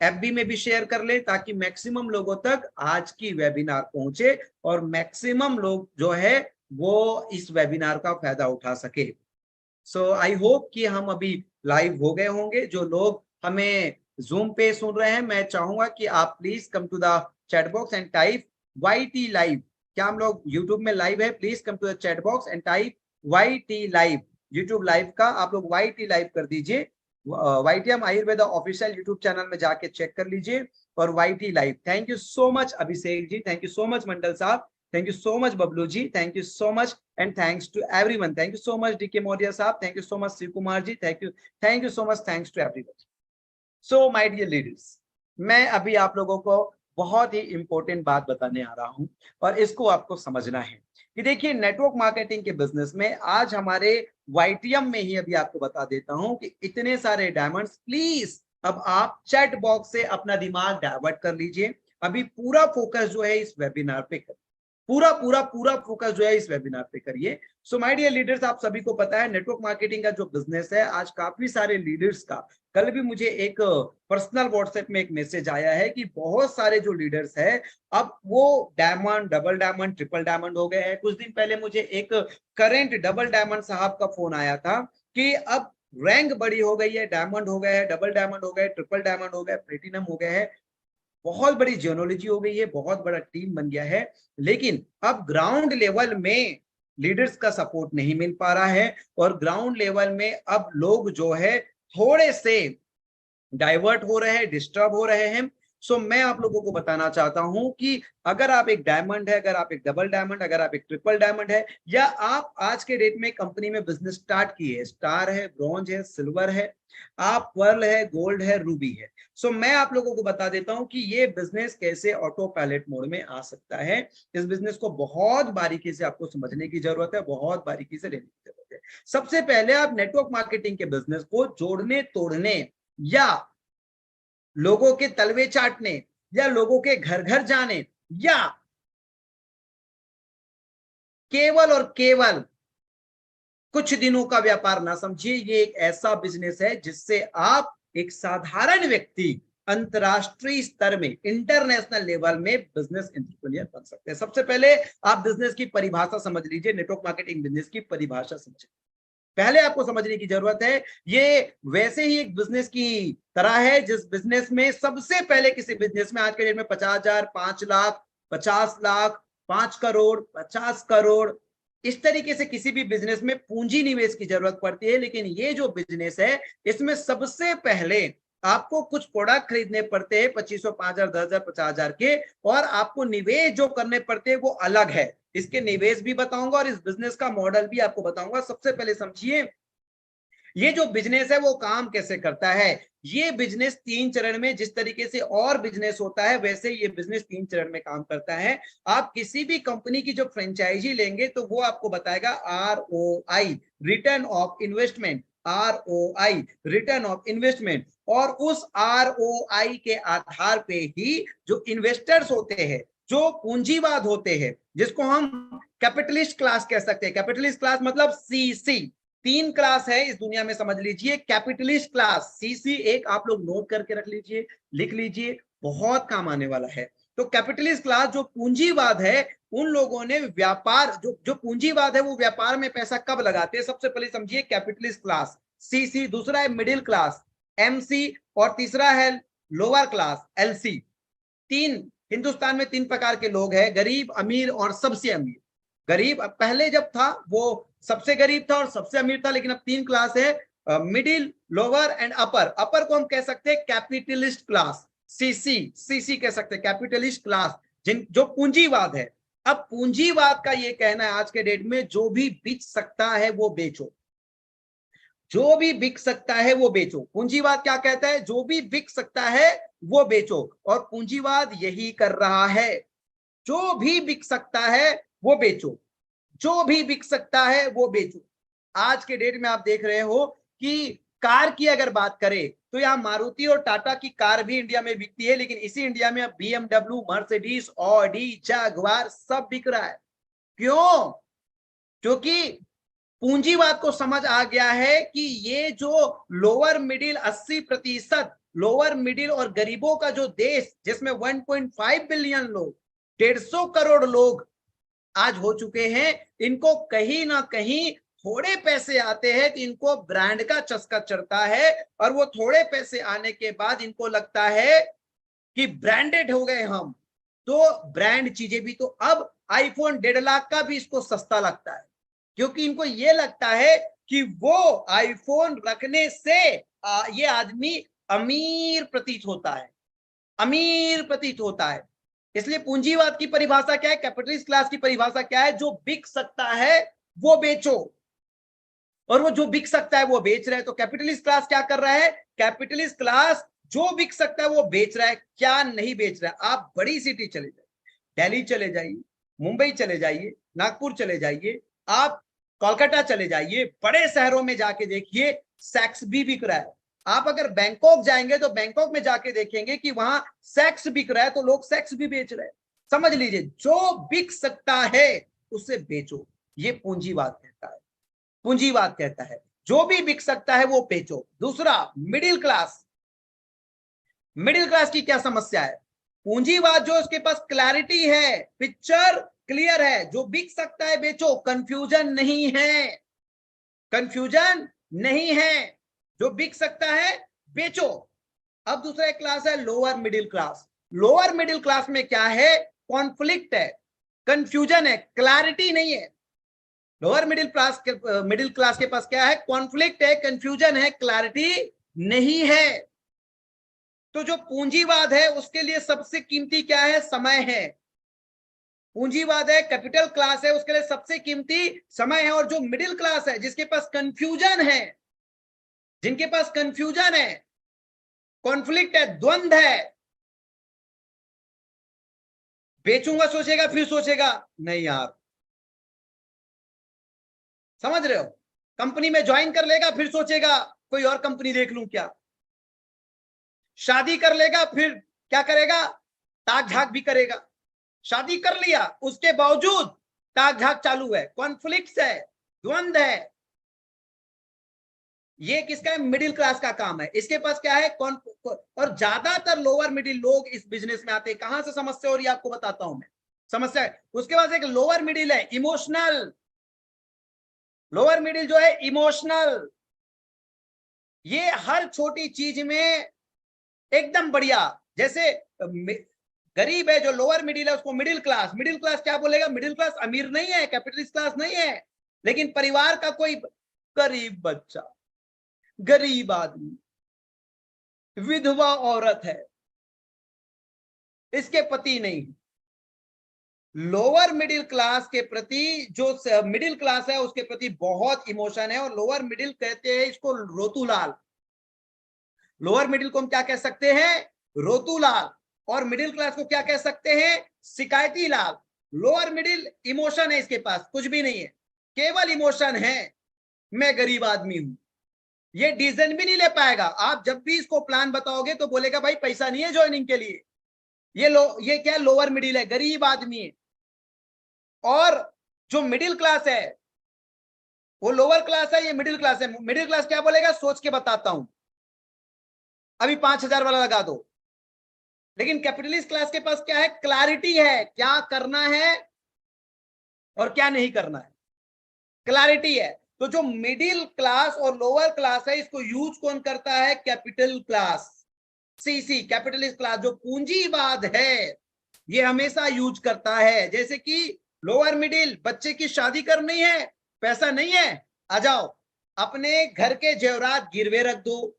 FB में भी share कर ले ताकि मैक्सिमम लोगों तक आज की वेबिनार पहुंचे और मैक्सिमम लोग जो है वो इस वेबिनार का फायदा उठा सके। सो आई होप कि हम अभी लाइव हो गए होंगे। जो लोग हमें जूम पे सुन रहे हैं, मैं चाहूंगा कि आप please come to the chat box and type YT live. क्या हम लोग यूट्यूब में लाइव है? Please come to the chat box and type YT live. YouTube live का आप लोग YT लाइव कर दीजिए। YTM Ayurveda official YouTube channel में जाके चेक कर लीजिए और YT लाइव। Thank you so much Abhishek ji, thank you so much Mandal साहब, thank you so much Bablu ji, thank you so much and thanks to everyone. Thank you so much DK Modia sahab, thank you so much Shiv Kumar ji, thank you so much, thanks to everybody. So my dear leaders, मैं अभी आप लोगों को बहुत ही important बात बताने आ रहा हूं और इसको आपको समझना है कि देखिए नेटवर्क मार्केटिंग के बिजनेस में आज हमारे YTM में ही अभी आपको बता देता हूं कि इतने सारे डायमंड्स। प्लीज अब आप चैट बॉक्स से अपना दिमाग डाइवर्ट कर लीजिए। अभी पूरा फोकस जो है इस वेबिनार पे कर, पूरा पूरा पूरा फोकस जो है इस वेबिनार पे करिए। सो माय डियर लीडर्स, आप सभी को पता है नेटवर्क मार्केटिंग का जो बिजनेस है आज काफी सारे लीडर्स का, कल भी मुझे एक पर्सनल व्हाट्सएप में एक मैसेज आया है कि बहुत सारे जो लीडर्स है अब वो diamond, double diamond, triple diamond हो गए हैं। कुछ दिन पहले मुझे एक करेंट डबल डायमंड साहब का फोन आया था कि अब रैंक बड़ी हो गई है, डायमंड हो गए हैं, डबल डायमंड हो गए, ट्रिपल डायमंड हो गए, प्लेटिनम हो गए हैं। बहुत बड़ी जियोलॉजी हो गई है, बहुत बड़ा टीम बन गया है, लेकिन अब ग्राउंड लेवल में लीडर्स का सपोर्ट नहीं मिल पा रहा है और ग्राउंड लेवल में अब लोग जो है थोड़े से डाइवर्ट हो रहे हैं, डिस्टर्ब हो रहे हैं। सो मैं आप लोगों को बताना चाहता हूं कि अगर आप एक डायमंड है, अगर आप एक डबल डायमंड, अगर आप एक ट्रिपल डायमंड है, या आप आज के डेट में कंपनी में बिजनेस स्टार्ट किए, स्टार है, ब्रॉन्ज है, सिल्वर है, आप पर्ल है, गोल्ड है, रूबी है, सो मैं आप लोगों को बता देता हूं कि ये बिजनेस कैसे ऑटो पायलट मोड में आ सकता है। इस बिजनेस को बहुत बारीकी से आपको समझने की जरूरत है, बहुत बारीकी से लेने की जरूरत है। सबसे पहले आप नेटवर्क मार्केटिंग के बिजनेस को जोड़ने तोड़ने या लोगों के तलवे चाटने या लोगों के घर घर जाने या केवल और केवल कुछ दिनों का व्यापार ना समझिए। ये एक ऐसा बिजनेस है जिससे आप एक साधारण व्यक्ति अंतरराष्ट्रीय स्तर में, इंटरनेशनल लेवल में बिजनेस एंटरप्रेन्योर बन सकते हैं। सबसे पहले आप बिजनेस की परिभाषा समझ लीजिए, नेटवर्क मार्केटिंग बिजनेस की परिभाषा समझिए। पहले आपको समझने की जरूरत है, ये वैसे ही एक बिजनेस की तरह है जिस बिजनेस में सबसे पहले किसी बिजनेस में आज के डेट में 50,000, 5 लाख, 50 लाख, 5 करोड़, 50 करोड़, इस तरीके से किसी भी बिजनेस में पूंजी निवेश की जरूरत पड़ती है। लेकिन ये जो बिजनेस है इसमें सबसे पहले आपको कुछ प्रोडक्ट खरीदने पड़ते हैं 2500, 5,000, 10,000, 50,000 के, और आपको निवेश जो करने पड़ते हैं वो अलग है। इसके निवेश भी बताऊंगा और इस बिजनेस का मॉडल भी आपको बताऊंगा। सबसे पहले समझिए ये जो बिजनेस है वो काम कैसे करता है। ये बिजनेस 3 चरण में, जिस तरीके से और बिजनेस होता है वैसे ये बिजनेस 3 चरण में काम करता है। आप किसी भी कंपनी की जो फ्रेंचाइजी लेंगे तो वो आपको बताएगा ROI, return of investment, ROI, return of investment, और उस ROI के आधार पे ही जो इन्वेस्टर्स होते हैं, जो पूंजीवाद होते हैं, जिसको हम कैपिटलिस्ट क्लास कह सकते हैं। कैपिटलिस्ट क्लास मतलब CC, 3 क्लास है इस दुनिया में, समझ लीजिए। कैपिटलिस्ट क्लास CC एक आप लोग नोट करके रख लीजिए, लिख लीजिए, बहुत काम आने वाला है। तो कैपिटलिस्ट क्लास जो पूंजीवाद है, उन लोगों ने व्यापार, जो पूंजीवाद है वो व्यापार में पैसा कब लगाते हैं, सबसे पहले समझिए कैपिटलिस्ट क्लास CC। दूसरा है मिडिल क्लास MC, और तीसरा है लोअर क्लास LC। हिंदुस्तान में 3 प्रकार के लोग हैं, गरीब, अमीर और सबसे अमीर। गरीब पहले जब था वो सबसे गरीब था और सबसे अमीर था, लेकिन अब 3 क्लास है, मिडिल, लोअर एंड अपर। अपर को हम कह सकते हैं कैपिटलिस्ट क्लास, CC कह सकते हैं, कैपिटलिस्ट क्लास, जो पूंजीवाद है। अब पूंजीवाद का ये कहना है आज के डेट में जो भी बिक सकता है वो बेचो, जो भी बिक सकता है वो बेचो। पूंजीवाद क्या कहता है? जो भी बिक सकता है वो बेचो, और पूंजीवाद यही कर रहा है। जो भी बिक सकता है वो बेचो, जो भी बिक सकता है वो बेचो। आज के डेट में आप देख रहे हो कि कार की अगर बात करें तो यहाँ मारुति और टाटा की कार भी इंडिया में बिकती है, लेकिन इसी इंडिया में अब BMW, मर्सिडीज, ऑडी, जगुआर सब बिक रहा है। क्यों? क्योंकि पूंजीवाद को समझ आ गया है कि ये जो लोअर मिडिल 80% लोअर मिडिल और गरीबों का जो देश, जिसमें 1.5 बिलियन लोग, 150 करोड़ लोग आज हो चुके हैं, इनको कहीं ना कहीं थोड़े पैसे आते हैं तो इनको ब्रांड का चस्का चढ़ता है, और वो थोड़े पैसे आने के बाद इनको लगता है कि ब्रांडेड हो गए हम, तो ब्रांड चीजें भी, तो अब आईफोन 1.5 लाख का भी इसको सस्ता लगता है, क्योंकि इनको ये लगता है कि वो आईफोन रखने से ये आदमी अमीर प्रतीत होता है, अमीर प्रतीत होता है। इसलिए पूंजीवाद की परिभाषा क्या है, कैपिटलिस्ट क्लास की परिभाषा क्या है, जो बिक सकता है वो बेचो, और वो जो बिक सकता है वो बेच रहा है। तो कैपिटलिस्ट क्लास क्या कर रहा है, कैपिटलिस्ट क्लास जो बिक सकता है वो बेच रहा है, क्या नहीं बेच रहा है। आप बड़ी सिटी चले जाइए, दिल्ली चले जाइए, मुंबई चले जाइए, नागपुर चले जाइए, आप कोलकाता चले जाइए, बड़े शहरों में जाके देखिए सेक्स भी बिक रहा है। आप अगर बैंकॉक जाएंगे तो बैंकॉक में जाके देखेंगे कि वहां सेक्स बिक रहा है, तो लोग सेक्स भी बेच रहे हैं। समझ लीजिए, जो बिक सकता है उसे बेचो, ये पूंजीवाद कहता है। पूंजीवाद कहता है जो भी बिक सकता है वो बेचो। दूसरा, मिडिल क्लास। मिडिल क्लास की क्या समस्या है, पूंजीवाद जो उसके पास क्लैरिटी है, पिक्चर क्लियर है, जो बिक सकता है बेचो, कंफ्यूजन नहीं है, कंफ्यूजन नहीं है, जो बिक सकता है बेचो। अब दूसरा एक क्लास है lower middle class. Lower middle class में क्या है, कॉन्फ्लिक्ट है, कंफ्यूजन है, क्लैरिटी नहीं है। लोअर मिडिल क्लास के पास क्या है, कॉन्फ्लिक्ट है, कंफ्यूजन है, क्लैरिटी नहीं है। तो जो पूंजीवाद है उसके लिए सबसे कीमती क्या है, समय है। पूंजीवाद है, कैपिटल क्लास है, उसके लिए सबसे कीमती समय है। और जो मिडिल क्लास है, जिसके पास कंफ्यूजन है, जिनके पास कंफ्यूजन है, कॉन्फ्लिक्ट है, द्वंद है, बेचूंगा सोचेगा, फिर सोचेगा नहीं यार, समझ रहे हो, कंपनी में ज्वाइन कर लेगा, फिर सोचेगा कोई और कंपनी देख लूं क्या, शादी कर लेगा, फिर क्या करेगा, ताक झाक भी करेगा। शादी कर लिया, उसके बावजूद ताक झाक चालू है, कॉन्फ्लिक्ट है, द्वंद है। ये किसका है, मिडिल क्लास का काम है। इसके पास क्या है, और ज्यादातर लोअर मिडिल लोग इस बिजनेस में आते हैं। कहां से समस्या हो रही है आपको बताता हूं मैं, समस्या है। उसके पास एक लोअर मिडिल है, इमोशनल। लोअर मिडिल जो है इमोशनल, ये हर छोटी चीज में एकदम बढ़िया। जैसे गरीब है, जो लोअर मिडिल है, उसको मिडिल क्लास, मिडिल क्लास क्या बोलेगा, मिडिल क्लास अमीर नहीं है, कैपिटलिस्ट क्लास नहीं है, लेकिन परिवार का कोई गरीब बच्चा, गरीब आदमी, विधवा औरत है, इसके पति नहीं। लोअर मिडिल क्लास के प्रति, जो मिडिल क्लास है उसके प्रति बहुत इमोशन है, और लोअर मिडिल कहते हैं इसको रोतूलाल। लोअर मिडिल को हम क्या कह सकते हैं, रोतूलाल। और मिडिल क्लास को क्या कह सकते हैं, शिकायती लाल। लोअर मिडिल इमोशन है, इसके पास कुछ भी नहीं है, केवल इमोशन है, मैं गरीब आदमी हूं। ये डिसीजन भी नहीं ले पाएगा। आप जब भी इसको प्लान बताओगे तो बोलेगा भाई पैसा नहीं है ज्वाइनिंग के लिए। ये क्या, लोअर मिडिल है, गरीब आदमी है। और जो मिडिल क्लास है वो लोअर क्लास है, ये मिडिल क्लास है। मिडिल क्लास क्या बोलेगा, सोच के बताता हूं, अभी 5,000 वाला लगा दो। लेकिन कैपिटलिस्ट क्लास के पास क्या है, क्लैरिटी है, क्या करना है और क्या नहीं करना है, क्लैरिटी है। तो जो मिडिल क्लास और लोअर क्लास है, इसको यूज कौन करता है, capital class, CC, capitalist class. जो पूंजीवाद है ये हमेशा यूज करता है। जैसे कि लोअर मिडिल, बच्चे की शादी करनी है, पैसा नहीं है, आ जाओ, अपने घर के जेवरात गिरवे रख दो,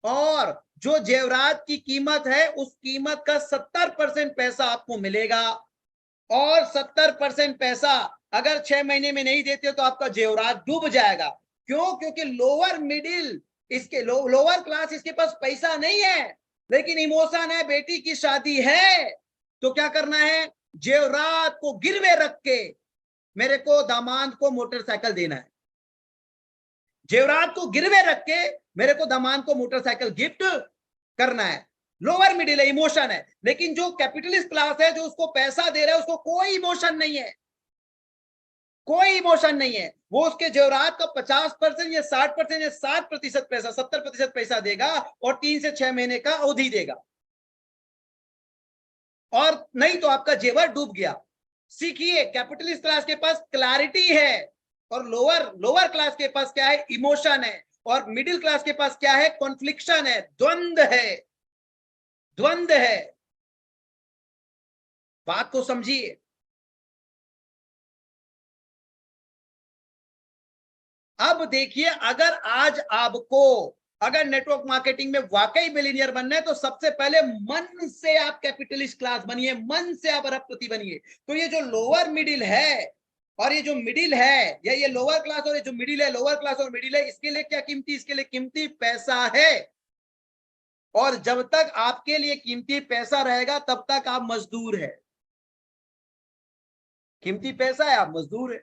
और जो जेवरात की कीमत है उस कीमत का 70% पैसा आपको मिलेगा। और 70% पैसा अगर 6 महीने में नहीं देते तो आपका जेवरात डूब जाएगा। क्यों, क्योंकि लोअर मिडिल, इसके लोअर क्लास, इसके पास पैसा नहीं है लेकिन इमोशन है, बेटी की शादी है, तो क्या करना है, जेवरात को गिरवे रख के मेरे को दामाद को मोटरसाइकिल देना है, जेवरात को गिरवे रख के मेरे को दामाद को मोटरसाइकिल गिफ्ट करना है। लोअर मिडिल है, इमोशन है। लेकिन जो कैपिटलिस्ट क्लास है, जो उसको पैसा दे रहा है, उसको कोई इमोशन नहीं है, कोई इमोशन नहीं है। वो उसके जेवरात का 50% या 60% या 60% पैसा, 70% पैसा देगा और 3 से 6 महीने का अवधि देगा, और नहीं तो आपका जेवर डूब गया। सीखिए, कैपिटलिस्ट क्लास के पास क्लैरिटी है, और लोअर लोअर क्लास के पास क्या है? इमोशन है। और मिडिल क्लास के पास क्या है? कॉन्फ्लिक्शन है, द्वंद्व है, द्वंद्व है। बात को समझिए। अब देखिए, अगर आज आपको, अगर नेटवर्क मार्केटिंग में वाकई बिलियनियर बनना है, तो सबसे पहले मन से आप कैपिटलिस्ट क्लास बनिए, मन से आप अरबपति बनिए। तो ये जो लोअर मिडिल है और ये जो मिडिल है, या ये लोअर क्लास और ये जो मिडिल है, लोअर क्लास और मिडिल है, इसके लिए क्या कीमती? इसके लिए कीमती पैसा है। और जब तक आपके लिए कीमती पैसा रहेगा, तब तक आप मजदूर है। कीमती पैसा है, आप मजदूर है।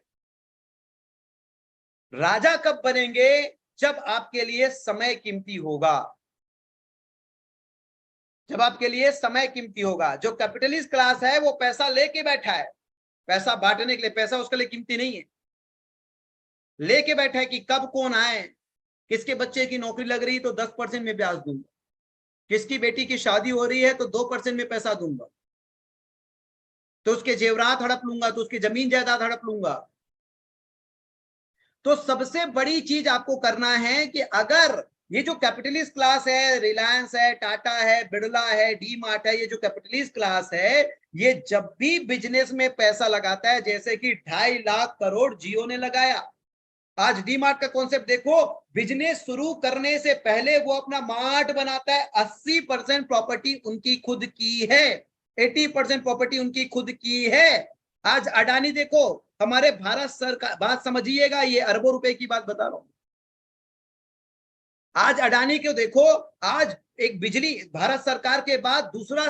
राजा कब बनेंगे? जब आपके लिए समय कीमती होगा, जब आपके लिए समय कीमती होगा। जो कैपिटलिस्ट क्लास है वो पैसा लेके बैठा है, पैसा बांटने के लिए, पैसा उसके लिए कीमती नहीं है। लेके बैठा है कि कब कौन आए, किसके बच्चे की नौकरी लग रही तो 10% में ब्याज दूंगा, किसकी बेटी की शादी हो रही है तो 2% में पैसा दूंगा, तो उसके जेवरात हड़प लूंगा, तो उसकी जमीन जायदाद हड़प लूंगा। तो सबसे बड़ी चीज आपको करना है कि अगर ये जो कैपिटलिस्ट क्लास है, रिलायंस है, टाटा है, बिड़ला है, डी मार्ट है, ये जो कैपिटलिस्ट क्लास है, ये जब भी बिजनेस में पैसा लगाता है, जैसे कि 2.5 लाख करोड़ जियो ने लगाया। आज डी मार्ट का कॉन्सेप्ट देखो, बिजनेस शुरू करने से पहले वो अपना मार्ट बनाता है। 80% प्रॉपर्टी उनकी खुद की है, 80% प्रॉपर्टी उनकी खुद की है। आज अडानी देखो, हमारे भारत सरकार, बात समझिएगा, ये अरबों रुपए की बात बता रहा हूं। आज अडानी को देखो, आज एक बिजली, भारत सरकार के बाद दूसरा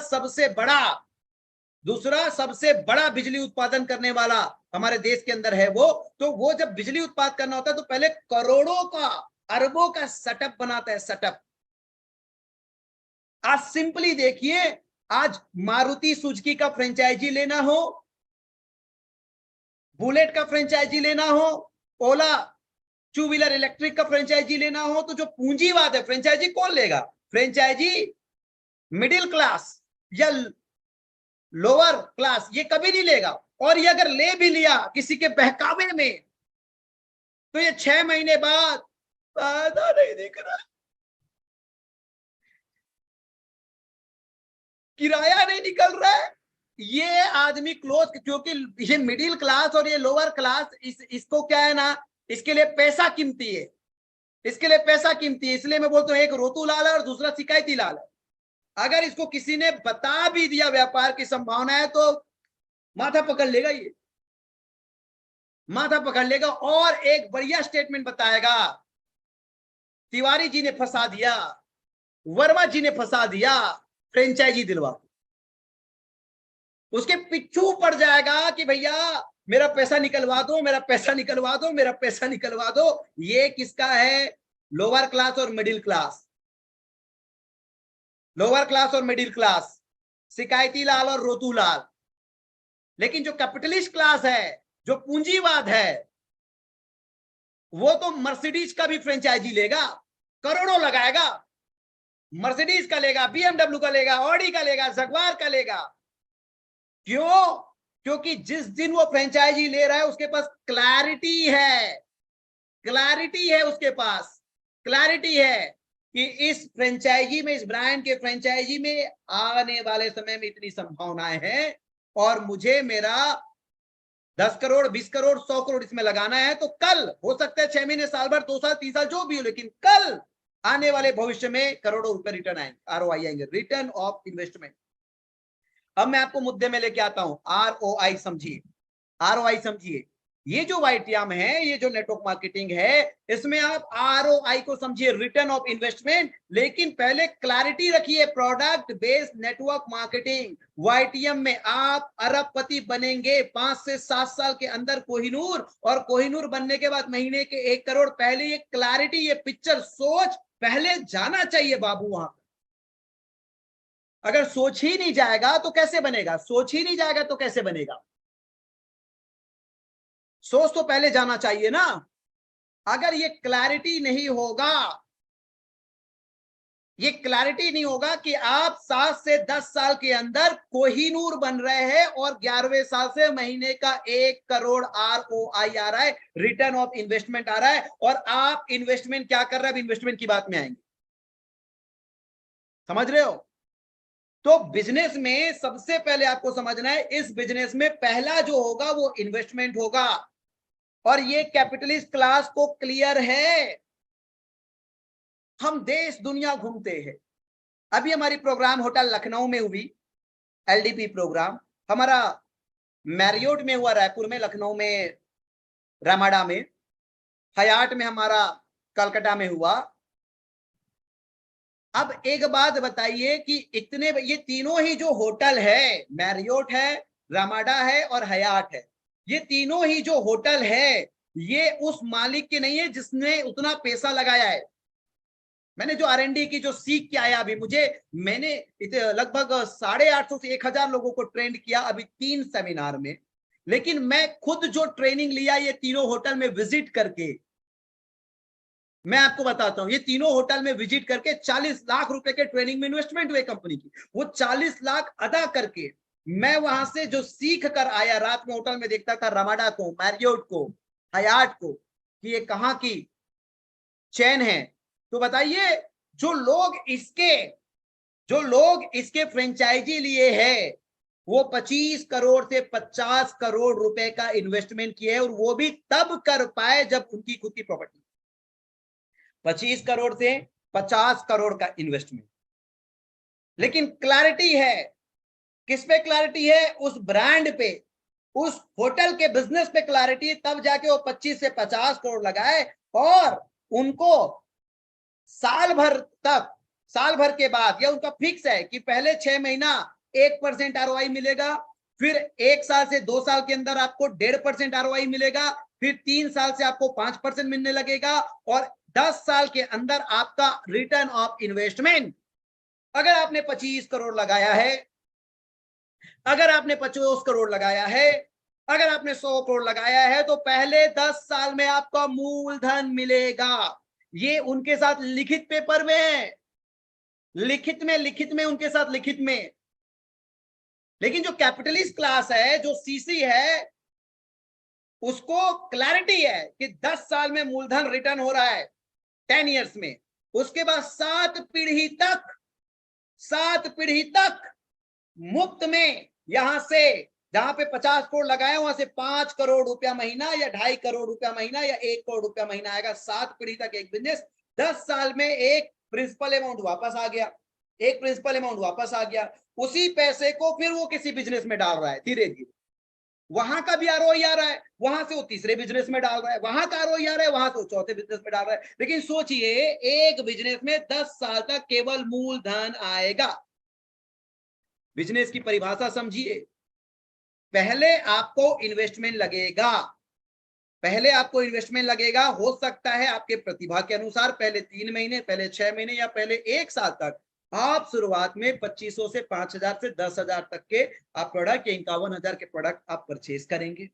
सबसे बड़ा बिजली उत्पादन करने वाला हमारे देश के अंदर है वो। तो वो जब बिजली उत्पादन करना होता है तो पहले करोड़ों का, अरबों का सेटअप बनाता है, सेटअप। आज सिंपली देखिए, आज मारुति सुजुकी का फ्रेंचाइजी लेना हो, बुलेट का फ्रेंचाइजी लेना हो, ओला टू व्हीलर इलेक्ट्रिक का फ्रेंचाइजी लेना हो, तो जो पूंजीवाद है, फ्रेंचाइजी कौन लेगा? फ्रेंचाइजी मिडिल क्लास या लोअर क्लास ये कभी नहीं लेगा। और ये अगर ले भी लिया किसी के बहकावे में, तो ये 6 महीने बाद फायदा नहीं दिख रहा, किराया नहीं निकल रहा है, ये आदमी क्लोज। क्योंकि ये मिडिल क्लास और ये लोअर क्लास, इसको क्या है ना, इसके लिए पैसा कीमती है, इसके लिए पैसा कीमती है। इसलिए मैं बोलता हूं, एक रोतू लाल है और दूसरा शिकायती लाल है। अगर इसको किसी ने बता भी दिया व्यापार की संभावना है, तो माथा पकड़ लेगा, ये माथा पकड़ लेगा। और एक बढ़िया स्टेटमेंट बताएगा, तिवारी जी ने फंसा दिया, वर्मा जी ने फंसा दिया, फ्रेंचाइजी दिलवा। उसके पिछू पड़ जाएगा कि भैया मेरा पैसा निकलवा दो, मेरा पैसा निकलवा दो, मेरा पैसा निकलवा दो। ये किसका है? लोअर क्लास और मिडिल क्लास, लोअर क्लास और मिडिल क्लास, शिकायती लाल और रोतू लाल। लेकिन जो कैपिटलिस्ट क्लास है, जो पूंजीवाद है, वो तो मर्सिडीज का भी फ्रेंचाइजी लेगा, करोड़ों लगाएगा, मर्सिडीज का लेगा, बीएमडब्ल्यू का लेगा, ऑडी का लेगा, जगवार का लेगा। क्यों? क्योंकि जिस दिन वो फ्रेंचाइजी ले रहा है उसके पास क्लैरिटी है, क्लैरिटी है उसके पास, क्लैरिटी है कि इस फ्रेंचाइजी में, इस ब्रांड के फ्रेंचाइजी में आने वाले समय में इतनी संभावनाएं हैं, और मुझे मेरा 10 करोड़, 20 करोड़, 100 करोड़ इसमें लगाना है। तो कल हो सकता है 6 महीने, साल भर, 2 साल, 3 साल जो भी हो, लेकिन कल आने वाले भविष्य में करोड़ों रुपए रिटर्न आएंगे, आरओआई आएंगे, रिटर्न ऑफ इन्वेस्टमेंट। अब मैं आपको मुद्दे में लेके आता हूं, आरओआई समझिए, आरओआई समझिए। ये जो वाईटीआम है, ये जो नेटवर्क मार्केटिंग है, इसमें आप आरओआई को समझिए, रिटर्न ऑफ इन्वेस्टमेंट। लेकिन पहले क्लैरिटी रखिए, product based network marketing, YTM में आप अरबपति बनेंगे 5 से 7 साल के अंदर, कोहिनूर। और कोहिनूर बनने के बाद महीने के 1 करोड़। पहले ये क्लैरिटी, ये पिक्चर, सोच पहले जाना चाहिए बाबू वहां। अगर सोच ही नहीं जाएगा तो कैसे बनेगा? सोच ही नहीं जाएगा तो कैसे बनेगा? सोच तो पहले जाना चाहिए ना। अगर ये क्लैरिटी नहीं होगा, ये क्लैरिटी नहीं होगा कि आप 7 से 10 साल के अंदर कोहिनूर बन रहे हैं और 11वें साल से महीने का 1 करोड़ ROI आ रहा है, रिटर्न ऑफ इन्वेस्टमेंट आ रहा है, और आप इन्वेस्टमेंट क्या कर रहे हैं, इन्वेस्टमेंट की बात में आएंगे, समझ रहे हो। तो बिजनेस में सबसे पहले आपको समझना है, इस बिजनेस में पहला जो होगा वो इन्वेस्टमेंट होगा, और ये कैपिटलिस्ट क्लास को क्लियर है। हम देश दुनिया घूमते हैं। अभी हमारी प्रोग्राम होटल लखनऊ में हुई, LDP प्रोग्राम हमारा मैरियोट में हुआ, रायपुर में, लखनऊ में रामाडा में, हयात में हमारा कलकत्ता में हुआ। अब एक बात बताइए कि इतने, ये तीनों ही जो होटल है, मैरियोट है, रामाडा है और हयात है, ये तीनों ही जो होटल है, ये उस मालिक के नहीं है जिसने उतना पैसा लगाया है। मैंने जो R&D की जो सीख के आया, अभी मैंने लगभग 850 से 1000 लोगों को ट्रेंड किया अभी 3 सेमिनार में, लेकिन मैं खुद जो ट्रेनिंग लिया ये तीनों होटल में विजिट करके, मैं आपको बताता हूं, ये तीनों होटल में विजिट करके 40 लाख रुपए के ट्रेनिंग में इन्वेस्टमेंट हुए कंपनी की, वो 40 लाख अदा करके मैं वहां से जो सीख कर आया, रात में होटल में देखता था रामाडा को, मैरियोट को, हयात को, कि ये कहां की चैन है। तो बताइए, जो लोग इसके फ्रेंचाइजी लिए हैं, वो 25 करोड़ से 50 करोड़ रुपए का इन्वेस्टमेंट किए है, और वो भी तब कर पाए जब उनकी खुद की प्रॉपर्टी। 25 करोड़ से 50 करोड़ का इन्वेस्टमेंट। लेकिन क्लैरिटी है, किस पे क्लैरिटी है, उस ब्रांड पे, उस होटल के बिजनेस पे क्लैरिटी, तब जाके वो 25 से 50 करोड़ लगाए, और उनको साल भर के बाद, या उनका फिक्स है कि पहले 6 महीना 1% ROI मिलेगा, फिर 1 साल से 2 साल के अंदर आपको 1.5% ROI मिलेगा, फिर 3 साल से आपको 5% मिलने लगेगा, और 10 साल के अंदर आपका रिटर्न ऑफ इन्वेस्टमेंट, अगर आपने 25 करोड़ लगाया है, अगर आपने 50 करोड़ लगाया है, अगर आपने 100 करोड़ लगाया है, तो पहले 10 साल में आपका मूलधन मिलेगा। ये उनके साथ लिखित पेपर में है, लिखित में उनके साथ लिखित में। लेकिन जो कैपिटलिस्ट क्लास है, जो CC है, उसको क्लैरिटी है कि 10 साल में मूलधन रिटर्न हो रहा है, 10 इयर्स में, उसके बाद 7 पीढ़ी तक मुफ्त में, यहां से जहां पे 50 करोड़ लगाए वहां से 5 करोड़ रुपया महीना, या 2.5 करोड़ रुपया महीना, या 1 करोड़ रुपया महीना आएगा, 7 पीढ़ी तक एक बिजनेस। 10 साल में एक प्रिंसिपल अमाउंट वापस आ गया, उसी पैसे को फिर वो किसी बिजनेस में डाल रहा है, धीरे धीरे वहां का भी ROI आ रहा है, वहां से वो तीसरे बिजनेस में डाल रहा है, वहां का ROI आ रहा है, वहां से वो चौथे बिजनेस में डाल रहा है। लेकिन सोचिए, एक बिजनेस में 10 साल तक केवल मूलधन आएगा। बिजनेस की परिभाषा समझिए, पहले आपको इन्वेस्टमेंट लगेगा, हो सकता है आपके प्रतिभा के अनुसार पहले 3 महीने, पहले 6 महीने, या पहले 1 साल तक आप शुरुआत में 2500 से 5000 से 10,000 तक के आप प्रोडक्ट, या 51,000 के प्रोडक्ट आप परचेज करेंगे,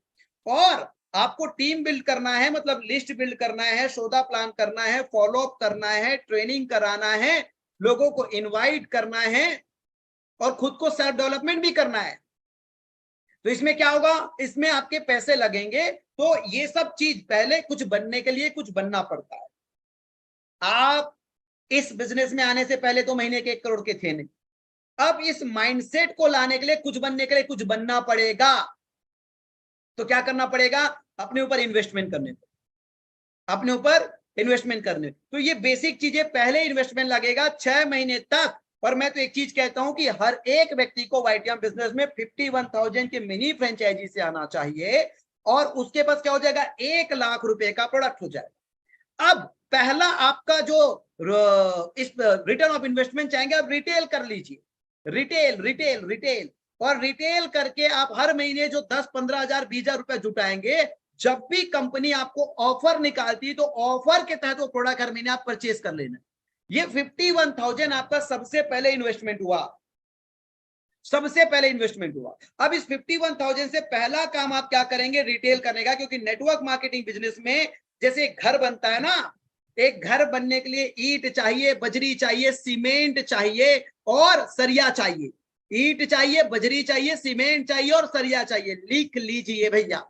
और आपको टीम बिल्ड करना है, मतलब लिस्ट बिल्ड करना है, सौदा प्लान करना है, फॉलोअप करना है, ट्रेनिंग कराना है, लोगों को इनवाइट करना है, और खुद को सेल्फ डेवलपमेंट भी करना है। तो इसमें क्या होगा, इसमें आपके पैसे लगेंगे। तो ये सब चीज, पहले कुछ बनने के लिए कुछ बनना पड़ता है। आप इस बिजनेस में आने से पहले तो महीने के 1 करोड़ के थे नहीं, अब इस माइंडसेट को लाने के लिए, कुछ बनने के लिए कुछ बनना पड़ेगा। तो क्या करना पड़ेगा, अपने ऊपर इन्वेस्टमेंट करने। तो ये बेसिक चीजें, पहले इन्वेस्टमेंट लगेगा 6 महीने तक। और मैं तो एक चीज कहता हूं कि हर एक व्यक्ति को YTM बिजनेस में 51,000 के मिनी फ्रेंचाइजी से आना चाहिए, और उसके पास क्या हो जाएगा, 1 लाख रुपए का प्रोडक्ट हो जाएगा। अब पहला आपका जो इस रिटर्न ऑफ इन्वेस्टमेंट चाहेंगे, आप रिटेल कर लीजिए, रिटेल, और रिटेल करके आप हर महीने जो 10-15 हजार 20,000 रुपए जुटाएंगे, जब भी कंपनी आपको ऑफर निकालती है, तो ऑफर के तहत वो प्रोडक्ट हर महीने आप परचेज कर लेना। ये 51,000 आपका सबसे पहले इन्वेस्टमेंट हुआ। सबसे पहले इन्वेस्टमेंट हुआ। अब इस 51,000 से पहला काम आप क्या करेंगे, रिटेल करने का, क्योंकि नेटवर्क मार्केटिंग बिजनेस में जैसे एक घर बनता है ना, एक घर बनने के लिए ईंट चाहिए, बजरी चाहिए, सीमेंट चाहिए और सरिया चाहिए। ईंट चाहिए, बजरी चाहिए, सीमेंट चाहिए और सरिया चाहिए। लिख लीजिए भैया,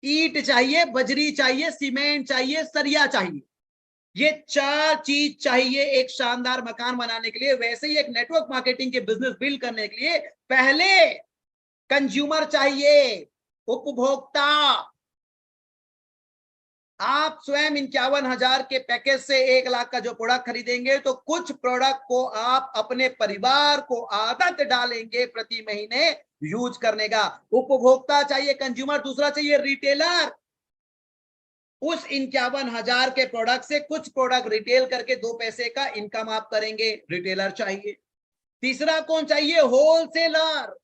ईंट चाहिए, बजरी चाहिए, सीमेंट चाहिए, सरिया चाहिए। ये 4 चीज चाहिए एक शानदार मकान बनाने के लिए। वैसे ही एक नेटवर्क मार्केटिंग के बिजनेस बिल्ड करने के लिए पहले कंज्यूमर चाहिए, उपभोक्ता। आप स्वयं 51,000 के पैकेज से 1 लाख का जो प्रोडक्ट खरीदेंगे तो कुछ प्रोडक्ट को आप अपने परिवार को आदत डालेंगे प्रति महीने यूज करने का। उपभोक्ता चाहिए, कंज्यूमर। दूसरा चाहिए रिटेलर। उस 51,000 के प्रोडक्ट से कुछ प्रोडक्ट रिटेल करके 2 पैसे का इनकम आप करेंगे, रिटेलर चाहिए। तीसरा कौन चाहिए, होलसेलर।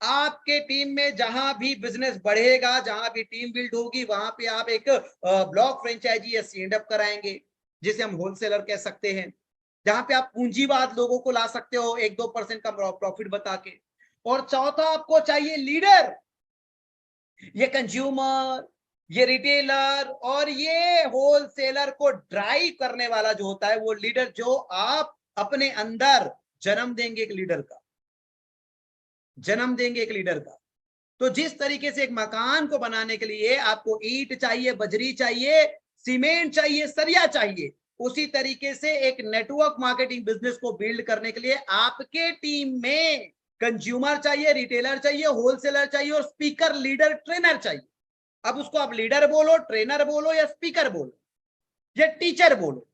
आपके टीम में जहां भी बिजनेस बढ़ेगा, जहां भी टीम बिल्ड होगी, वहां पे आप एक ब्लॉक फ्रेंचाइजी या सीएंडअप कराएंगे, जिसे हम होलसेलर कह सकते हैं, जहां पे आप पूंजीवाद लोगों को ला सकते हो 1-2% का प्रॉफिट बता के। और चौथा आपको चाहिए लीडर। ये कंज्यूमर, ये रिटेलर और ये होलसेलर को ड्राइव करने वाला जो होता है वो लीडर, जो आप अपने अंदर जन्म देंगे एक लीडर का, जन्म देंगे एक लीडर का। तो जिस तरीके से एक मकान को बनाने के लिए आपको ईंट चाहिए, बजरी चाहिए, सीमेंट चाहिए, सरिया चाहिए, उसी तरीके से एक नेटवर्क मार्केटिंग बिजनेस को बिल्ड करने के लिए आपके टीम में कंज्यूमर चाहिए, रिटेलर चाहिए, होलसेलर चाहिए और स्पीकर, लीडर, ट्रेनर चाहिए। अब उसको आप लीडर बोलो, ट्रेनर बोलो या स्पीकर बोलो या टीचर बोलो,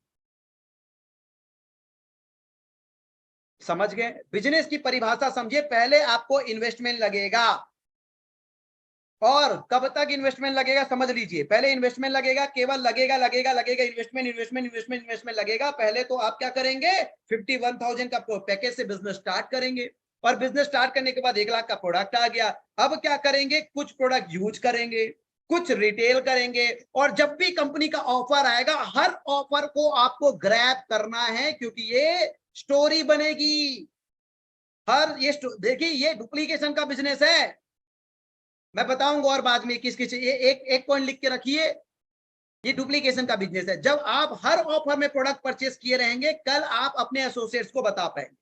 समझ गए? बिजनेस की परिभाषा समझिए। पहले आपको इन्वेस्टमेंट लगेगा। और कब तक इन्वेस्टमेंट लगेगा समझ लीजिए। पहले इन्वेस्टमेंट लगेगा, केवल लगेगा लगेगा लगेगा, इन्वेस्टमेंट इन्वेस्टमेंट इन्वेस्टमेंट इन्वेस्टमेंट लगेगा। पहले तो आप क्या करेंगे, 51,000 का पैकेज से बिजनेस स्टार्ट करेंगे और बिजनेस स्टार्ट करने के बाद 1 लाख का प्रोडक्ट आ गया। अब क्या करेंगे, कुछ प्रोडक्ट यूज करेंगे, कुछ रिटेल करेंगे और जब भी कंपनी का ऑफर आएगा, हर ऑफर को आपको ग्रैब करना है, क्योंकि ये स्टोरी बनेगी। हर ये देखिए, ये डुप्लीकेशन का बिजनेस है। मैं बताऊंगा और बाद में किस किस, ये एक पॉइंट लिख के रखिए, ये डुप्लीकेशन का बिजनेस है। जब आप हर ऑफर में प्रोडक्ट परचेस किए रहेंगे, कल आप अपने एसोसिएट्स को बता पाएंगे।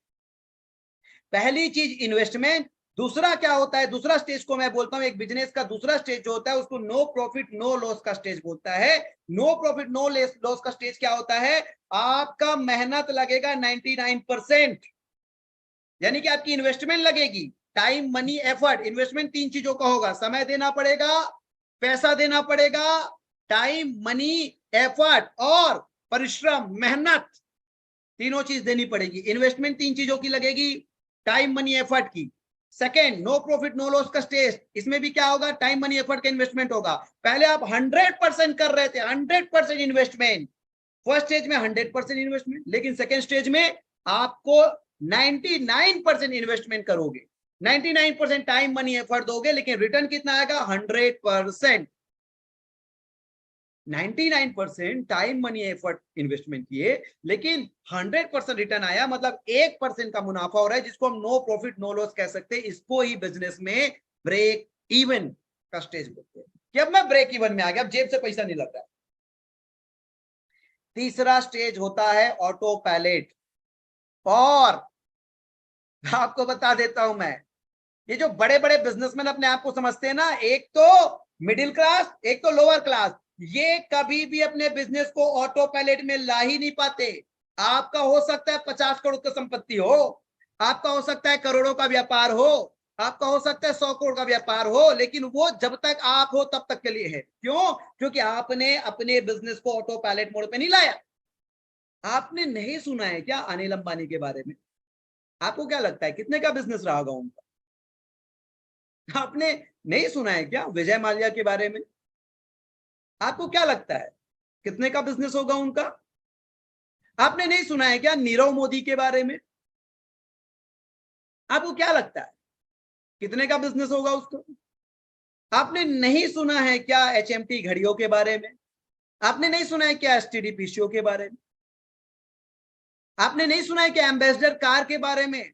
पहली चीज इन्वेस्टमेंट। दूसरा क्या होता है, दूसरा स्टेज को मैं बोलता हूं एक बिजनेस का दूसरा स्टेज जो होता है उसको नो प्रॉफिट नो लॉस का स्टेज बोलता है। नो प्रॉफिट नो लॉस का स्टेज क्या होता है, आपका मेहनत लगेगा 99%, यानी कि आपकी इन्वेस्टमेंट लगेगी, टाइम, मनी, एफर्ट। इन्वेस्टमेंट 3 चीजों का होगा, समय देना पड़ेगा, पैसा देना पड़ेगा, टाइम, मनी, एफर्ट और परिश्रम, मेहनत, तीनों चीज देनी पड़ेगी। इन्वेस्टमेंट 3 चीजों की लगेगी, टाइम, मनी, एफर्ट की। Second, no profit no loss का स्टेज, इसमें भी क्या होगा, टाइम, मनी, एफर्ट का इन्वेस्टमेंट होगा। पहले आप 100% कर रहे थे, 100% इन्वेस्टमेंट, फर्स्ट स्टेज में 100% इन्वेस्टमेंट, लेकिन सेकेंड स्टेज में आपको 99% इन्वेस्टमेंट करोगे, 99% टाइम, मनी, एफर्ट दोगे, लेकिन रिटर्न कितना आएगा, 100%। 99% टाइम, मनी, एफर्ट इन्वेस्टमेंट किए, लेकिन 100% रिटर्न आया, मतलब 1% का मुनाफा हो रहा है, जिसको हम नो प्रॉफिट नो लॉस कह सकते हैं। इसको ही बिजनेस में ब्रेक इवन का स्टेज बोलते हैं कि अब मैं ब्रेक इवन में आ गया, अब जेब से पैसा नहीं लग रहा है। तीसरा स्टेज होता है ऑटो पायलट। और आपको बता देता हूं मैं, ये जो बड़े बड़े बिजनेसमैन अपने आप को समझते हैं ना, एक तो मिडिल क्लास, एक तो लोअर क्लास, ये कभी भी अपने बिजनेस को ऑटो पायलट में ला ही नहीं पाते। आपका हो सकता है 50 करोड़ की संपत्ति हो, आपका हो सकता है करोड़ों का व्यापार हो, आपका हो सकता है 100 करोड़ का व्यापार हो, लेकिन वो जब तक आप हो तब तक के लिए है। क्यों? क्योंकि आपने अपने बिजनेस को ऑटो पायलट मोड पे नहीं लाया। आपने नहीं सुना है क्या अनिल अंबानी के बारे में? आपको क्या लगता है कितने का बिजनेस रहा होगा उनका? आपने नहीं सुना है क्या विजय माल्या के बारे में? आपको क्या लगता है कितने का बिजनेस होगा उनका? आपने नहीं सुना है क्या नीरव मोदी के बारे में? आपको क्या लगता है कितने का बिजनेस होगा उसको? आपने नहीं सुना है क्या एचएमटी घड़ियों के बारे में? आपने नहीं सुना है क्या एसटीडी पीसीओ के बारे में? आपने नहीं सुना है क्या एम्बेसडर कार के बारे में?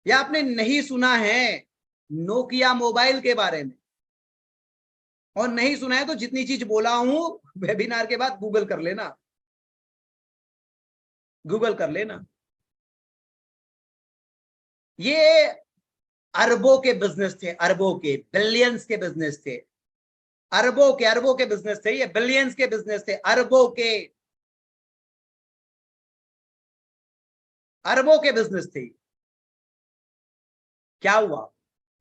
या आपने नहीं सुना है नोकिया मोबाइल के बारे में, और नहीं सुना है तो जितनी चीज बोला हूं वेबिनार के बाद गूगल कर लेना, गूगल कर लेना। ये अरबों के बिजनेस थे, अरबों के, बिलियंस के बिजनेस थे, अरबों के बिजनेस थे, ये बिलियंस के बिजनेस थे, अरबों के बिजनेस थे। क्या हुआ?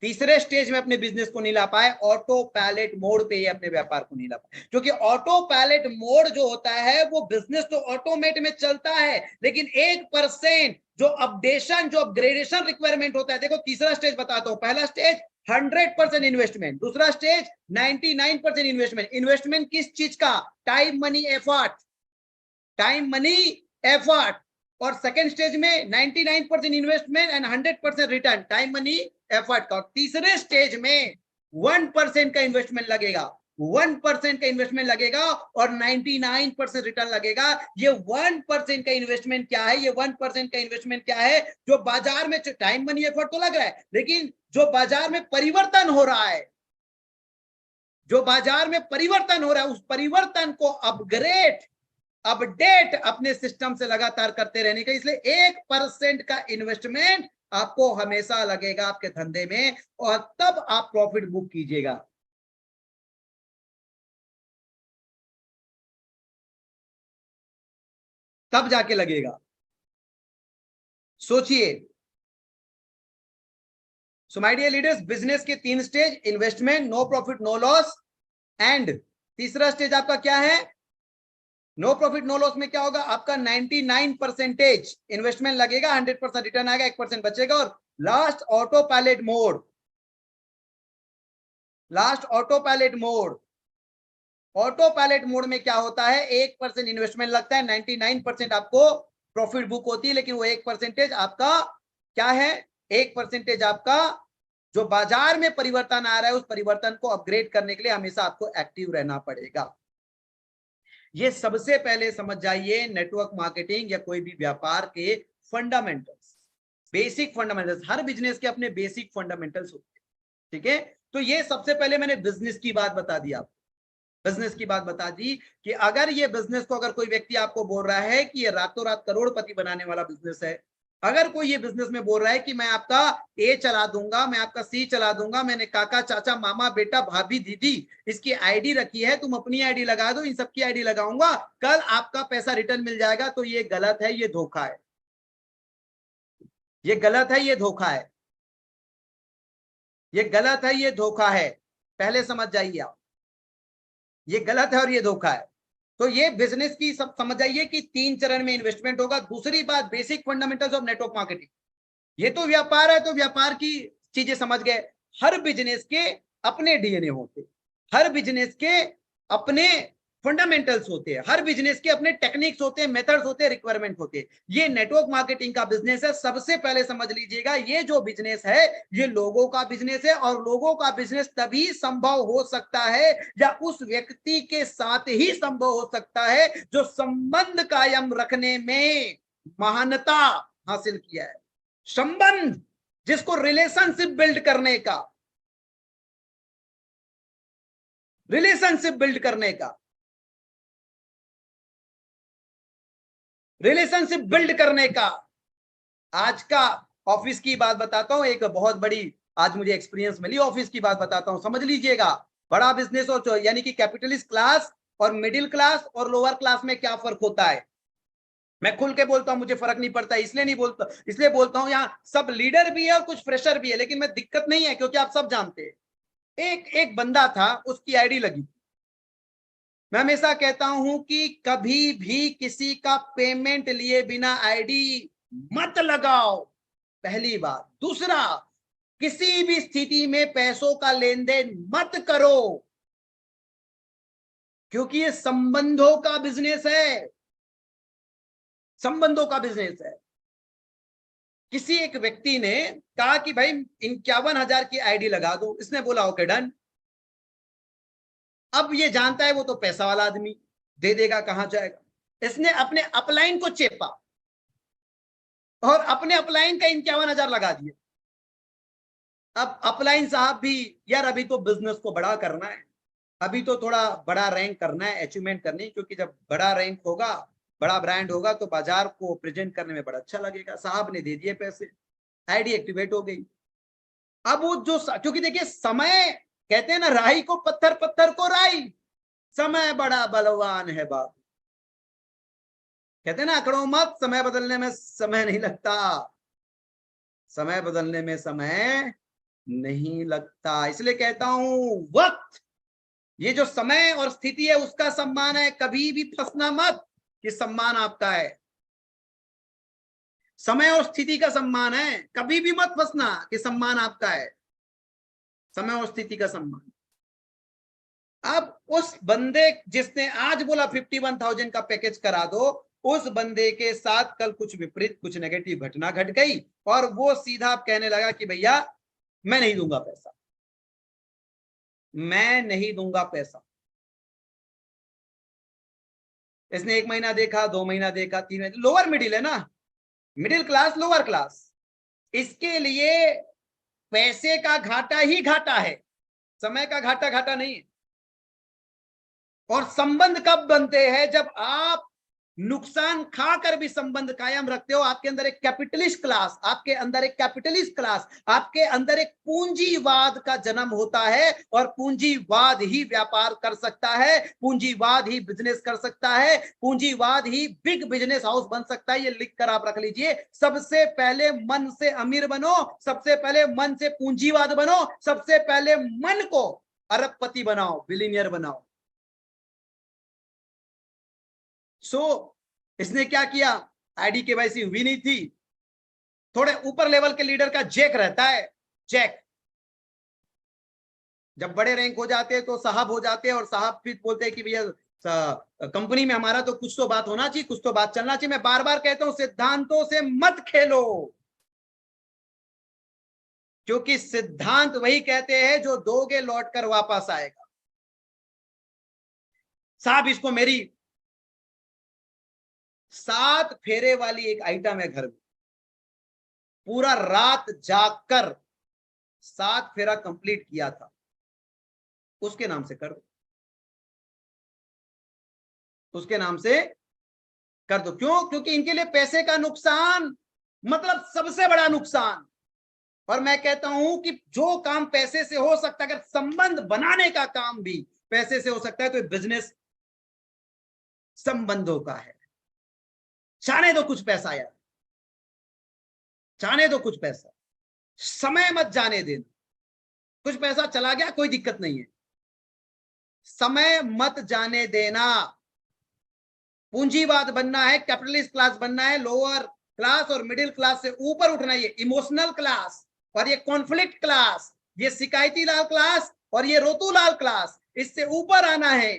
तीसरे स्टेज में अपने बिजनेस को नहीं ला पाए, ऑटो पायलट मोड पे ये अपने व्यापार को नहीं ला पाए, क्योंकि ऑटो पायलट मोड जो होता है वो बिजनेस तो ऑटोमेट में चलता है, लेकिन 1% जो अपडेशन, जो अपग्रेडेशन रिक्वायरमेंट होता है। देखो तीसरा स्टेज बताता हूं, पहला स्टेज 100% इन्वेस्टमेंट, दूसरा स्टेज 99% इन्वेस्टमेंट। इन्वेस्टमेंट किस चीज का? Time money effort, time money effort. और सेकेंड स्टेज में 99% investment and 100% return, time money effort का। और तीसरे स्टेज में 1% का इन्वेस्टमेंट लगेगा, 1% का इन्वेस्टमेंट लगेगा और 99% रिटर्न लगेगा। ये 1% का इन्वेस्टमेंट क्या है? ये 1% का इन्वेस्टमेंट क्या है? जो बाजार में टाइम मनी एफर्ट तो लग रहा है, लेकिन जो बाजार में परिवर्तन हो रहा है, जो बाजार में परिवर्तन हो रहा है, उस परिवर्तन को अपडेट अपने सिस्टम से लगातार करते रहने का। इसलिए 1% का इन्वेस्टमेंट आपको हमेशा लगेगा आपके धंधे में, और तब आप प्रॉफिट बुक कीजिएगा। तब जाके लगेगा। सोचिए। So my dear leaders, business के 3 stage, investment, no profit no loss, and तीसरा स्टेज आपका क्या है? नो प्रॉफिट नो लॉस में क्या होगा? आपका 99% इन्वेस्टमेंट लगेगा, 100% रिटर्न आएगा, 1% बचेगा। और last auto pilot mode, last auto pilot mode. Auto pilot mode में क्या होता है? 1% इन्वेस्टमेंट लगता है, 99% आपको प्रॉफिट बुक होती है, लेकिन वो 1% आपका क्या है? 1% आपका जो बाजार में परिवर्तन आ रहा है, उस परिवर्तन को अपग्रेड करने के लिए हमेशा आपको एक्टिव रहना पड़ेगा। ये सबसे पहले समझ जाइए नेटवर्क मार्केटिंग या कोई भी व्यापार के फंडामेंटल्स, बेसिक फंडामेंटल्स। हर बिजनेस के अपने बेसिक फंडामेंटल्स होते हैं, ठीक है? तो ये सबसे पहले मैंने बिजनेस की बात बता दी आपको, बिजनेस की बात बता दी कि अगर ये बिजनेस को, अगर कोई व्यक्ति आपको बोल रहा है कि ये रातों रात करोड़पति बनाने वाला बिजनेस है, अगर कोई ये बिजनेस में बोल रहा है कि मैं आपका ए चला दूंगा, मैं आपका सी चला दूंगा, मैंने काका चाचा मामा बेटा भाभी दीदी इसकी आईडी रखी है, तुम अपनी आईडी लगा दो, इन सबकी आईडी लगाऊंगा, कल आपका पैसा रिटर्न मिल जाएगा, तो ये गलत है, ये धोखा है, ये गलत है, ये धोखा है, ये गलत है, ये धोखा है। पहले समझ जाइए आप, ये गलत है और ये धोखा है। तो ये बिजनेस की सब समझ जाइए कि 3 चरण में इन्वेस्टमेंट होगा। दूसरी बात, basic fundamentals of network marketing. ये तो व्यापार है, तो व्यापार की चीजें समझ गए। हर बिजनेस के अपने डीएनए होते, हर बिजनेस के अपने फंडामेंटल्स होते हैं, हर बिजनेस के अपने टेक्निक्स होते हैं, मेथड्स होते हैं, रिक्वायरमेंट होते हैं। ये नेटवर्क मार्केटिंग का बिजनेस है। सबसे पहले समझ लीजिएगा, ये जो बिजनेस है ये लोगों का बिजनेस है, और लोगों का बिजनेस तभी संभव हो सकता है या उस व्यक्ति के साथ ही संभव हो सकता है जो संबंध कायम रखने में महानता हासिल किया है। संबंध, जिसको रिलेशनशिप बिल्ड करने का, रिलेशनशिप बिल्ड करने का, रिलेशनशिप बिल्ड करने का। आज का ऑफिस की बात बताता हूं, एक बहुत बड़ी आज मुझे एक्सपीरियंस मिली, ऑफिस की बात बताता हूं, समझ लीजिएगा। बड़ा बिजनेस और यानी कि कैपिटलिस्ट क्लास और मिडिल क्लास और लोअर क्लास में क्या फर्क होता है, मैं खुल के बोलता हूं, मुझे फर्क नहीं पड़ता, इसलिए नहीं बोलता, इसलिए बोलता हूं यहाँ सब लीडर भी है और कुछ फ्रेशर भी है, लेकिन मैं दिक्कत नहीं है क्योंकि आप सब जानते हैं। एक बंदा था, उसकी आईडी लगी। मैं हमेशा कहता हूं कि कभी भी किसी का पेमेंट लिए बिना आईडी मत लगाओ, पहली बात। दूसरा, किसी भी स्थिति में पैसों का लेन देन मत करो, क्योंकि ये संबंधों का बिजनेस है, संबंधों का बिजनेस है। किसी एक व्यक्ति ने कहा कि भाई 51,000 की आईडी लगा दो, इसने बोला ओके डन। अब ये जानता है वो तो पैसा वाला आदमी, दे देगा, कहां जाएगा। इसने अपने अपलाइन को चेपा और अपने अपलाइन का 51,000 लगा दिए। अब अपलाइन साहब भी, यार अभी तो बिजनेस को बड़ा करना है, अभी तो थोड़ा बड़ा रैंक करना है, अचीवमेंट करनी है, क्योंकि जब बड़ा रैंक होगा, बड़ा ब्रांड होगा तो बाजार को प्रेजेंट करने में बड़ा अच्छा लगेगा। साहब ने दे दिए पैसे, आईडी एक्टिवेट हो गई। अब वो जो, क्योंकि देखिए समय, कहते हैं ना राही को पत्थर, पत्थर को राही, समय बड़ा बलवान है बाप। कहते हैं ना अकड़ो मत, समय बदलने में समय नहीं लगता, समय बदलने में समय नहीं लगता। इसलिए कहता हूं वक्त, ये जो समय और स्थिति है उसका सम्मान है, कभी भी फंसना मत कि सम्मान आपका है। समय और स्थिति का सम्मान है, कभी भी मत फंसना कि सम्मान आपका है, समय और स्थिति का सम्मान। अब उस बंदे जिसने आज बोला 51,000 का पैकेज करा दो, उस बंदे के साथ कल कुछ विपरीत, कुछ नेगेटिव घटना घट गई और वो सीधा कहने लगा कि भैया मैं नहीं दूंगा पैसा, मैं नहीं दूंगा पैसा। इसने 1 महीना देखा, 2 महीना देखा, 3 महीना, लोअर मिडिल है ना, मिडिल क्लास, लोअर क्लास, इसके लिए पैसे का घाटा ही घाटा है, समय का घाटा घाटा नहीं है। और संबंध कब बनते हैं? जब आप नुकसान खाकर भी संबंध कायम रखते हो। आपके अंदर एक कैपिटलिस्ट क्लास, आपके अंदर एक कैपिटलिस्ट क्लास, आपके अंदर एक पूंजीवाद का जन्म होता है, और पूंजीवाद ही व्यापार कर सकता है, पूंजीवाद ही बिजनेस कर सकता है, पूंजीवाद ही बिग बिजनेस हाउस बन सकता है। ये लिखकर आप रख लीजिए, सबसे पहले मन से अमीर बनो, सबसे पहले मन से पूंजीवाद बनो, सबसे पहले मन को अरबपति बनाओ, बिलियनियर बनाओ। इसने क्या किया, आईडी केवाईसी हुई नहीं थी। थोड़े ऊपर लेवल के लीडर का जैक रहता है, जैक, जब बड़े रैंक हो जाते हैं तो साहब हो जाते हैं, और साहब फिर बोलते हैं कि भैया कंपनी में हमारा तो कुछ तो बात होना चाहिए, कुछ तो बात चलना चाहिए। मैं बार बार कहता हूं सिद्धांतों से मत खेलो, क्योंकि सिद्धांत वही कहते हैं जो दोगे लौट कर वापस आएगा। साहब इसको मेरी 7 फेरे वाली एक आइटम है घर में, पूरा रात जागकर 7 फेरा कंप्लीट किया था, उसके नाम से कर दो, उसके नाम से कर दो। क्यों? क्योंकि इनके लिए पैसे का नुकसान मतलब सबसे बड़ा नुकसान। और मैं कहता हूं कि जो काम पैसे से हो सकता है, अगर संबंध बनाने का काम भी पैसे से हो सकता है, तो बिजनेस संबंधों का है। चाहने दो कुछ पैसा यार, चाहने दो कुछ पैसा, समय मत जाने देना। कुछ पैसा चला गया कोई दिक्कत नहीं है, समय मत जाने देना। पूंजीवाद बनना है, कैपिटलिस्ट क्लास बनना है, लोअर क्लास और मिडिल क्लास से ऊपर उठना है, ये इमोशनल क्लास और ये कॉन्फ्लिक्ट क्लास, ये शिकायती लाल क्लास और ये रोतू लाल क्लास, इससे ऊपर आना है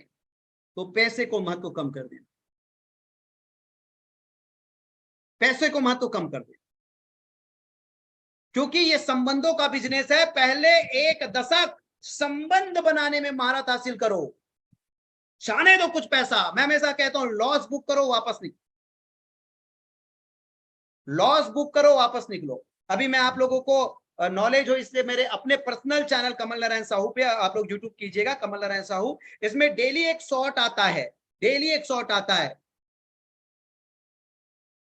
तो पैसे को महत्व कम कर देना, पैसे को महत्व कम कर देना, क्योंकि ये संबंधों का बिजनेस है। पहले 1 दशक संबंध बनाने में महारत हासिल करो, जाने दो कुछ पैसा। मैं हमेशा कहता हूं लॉस बुक करो, वापस निकलो, लॉस बुक करो, वापस निकलो। अभी मैं आप लोगों को नॉलेज हो इसलिए मेरे अपने पर्सनल चैनल कमल नारायण साहू पे आप लोग यूट्यूब कीजिएगा, कमल नारायण साहू, इसमें डेली एक शॉर्ट आता है, डेली एक शॉर्ट आता है,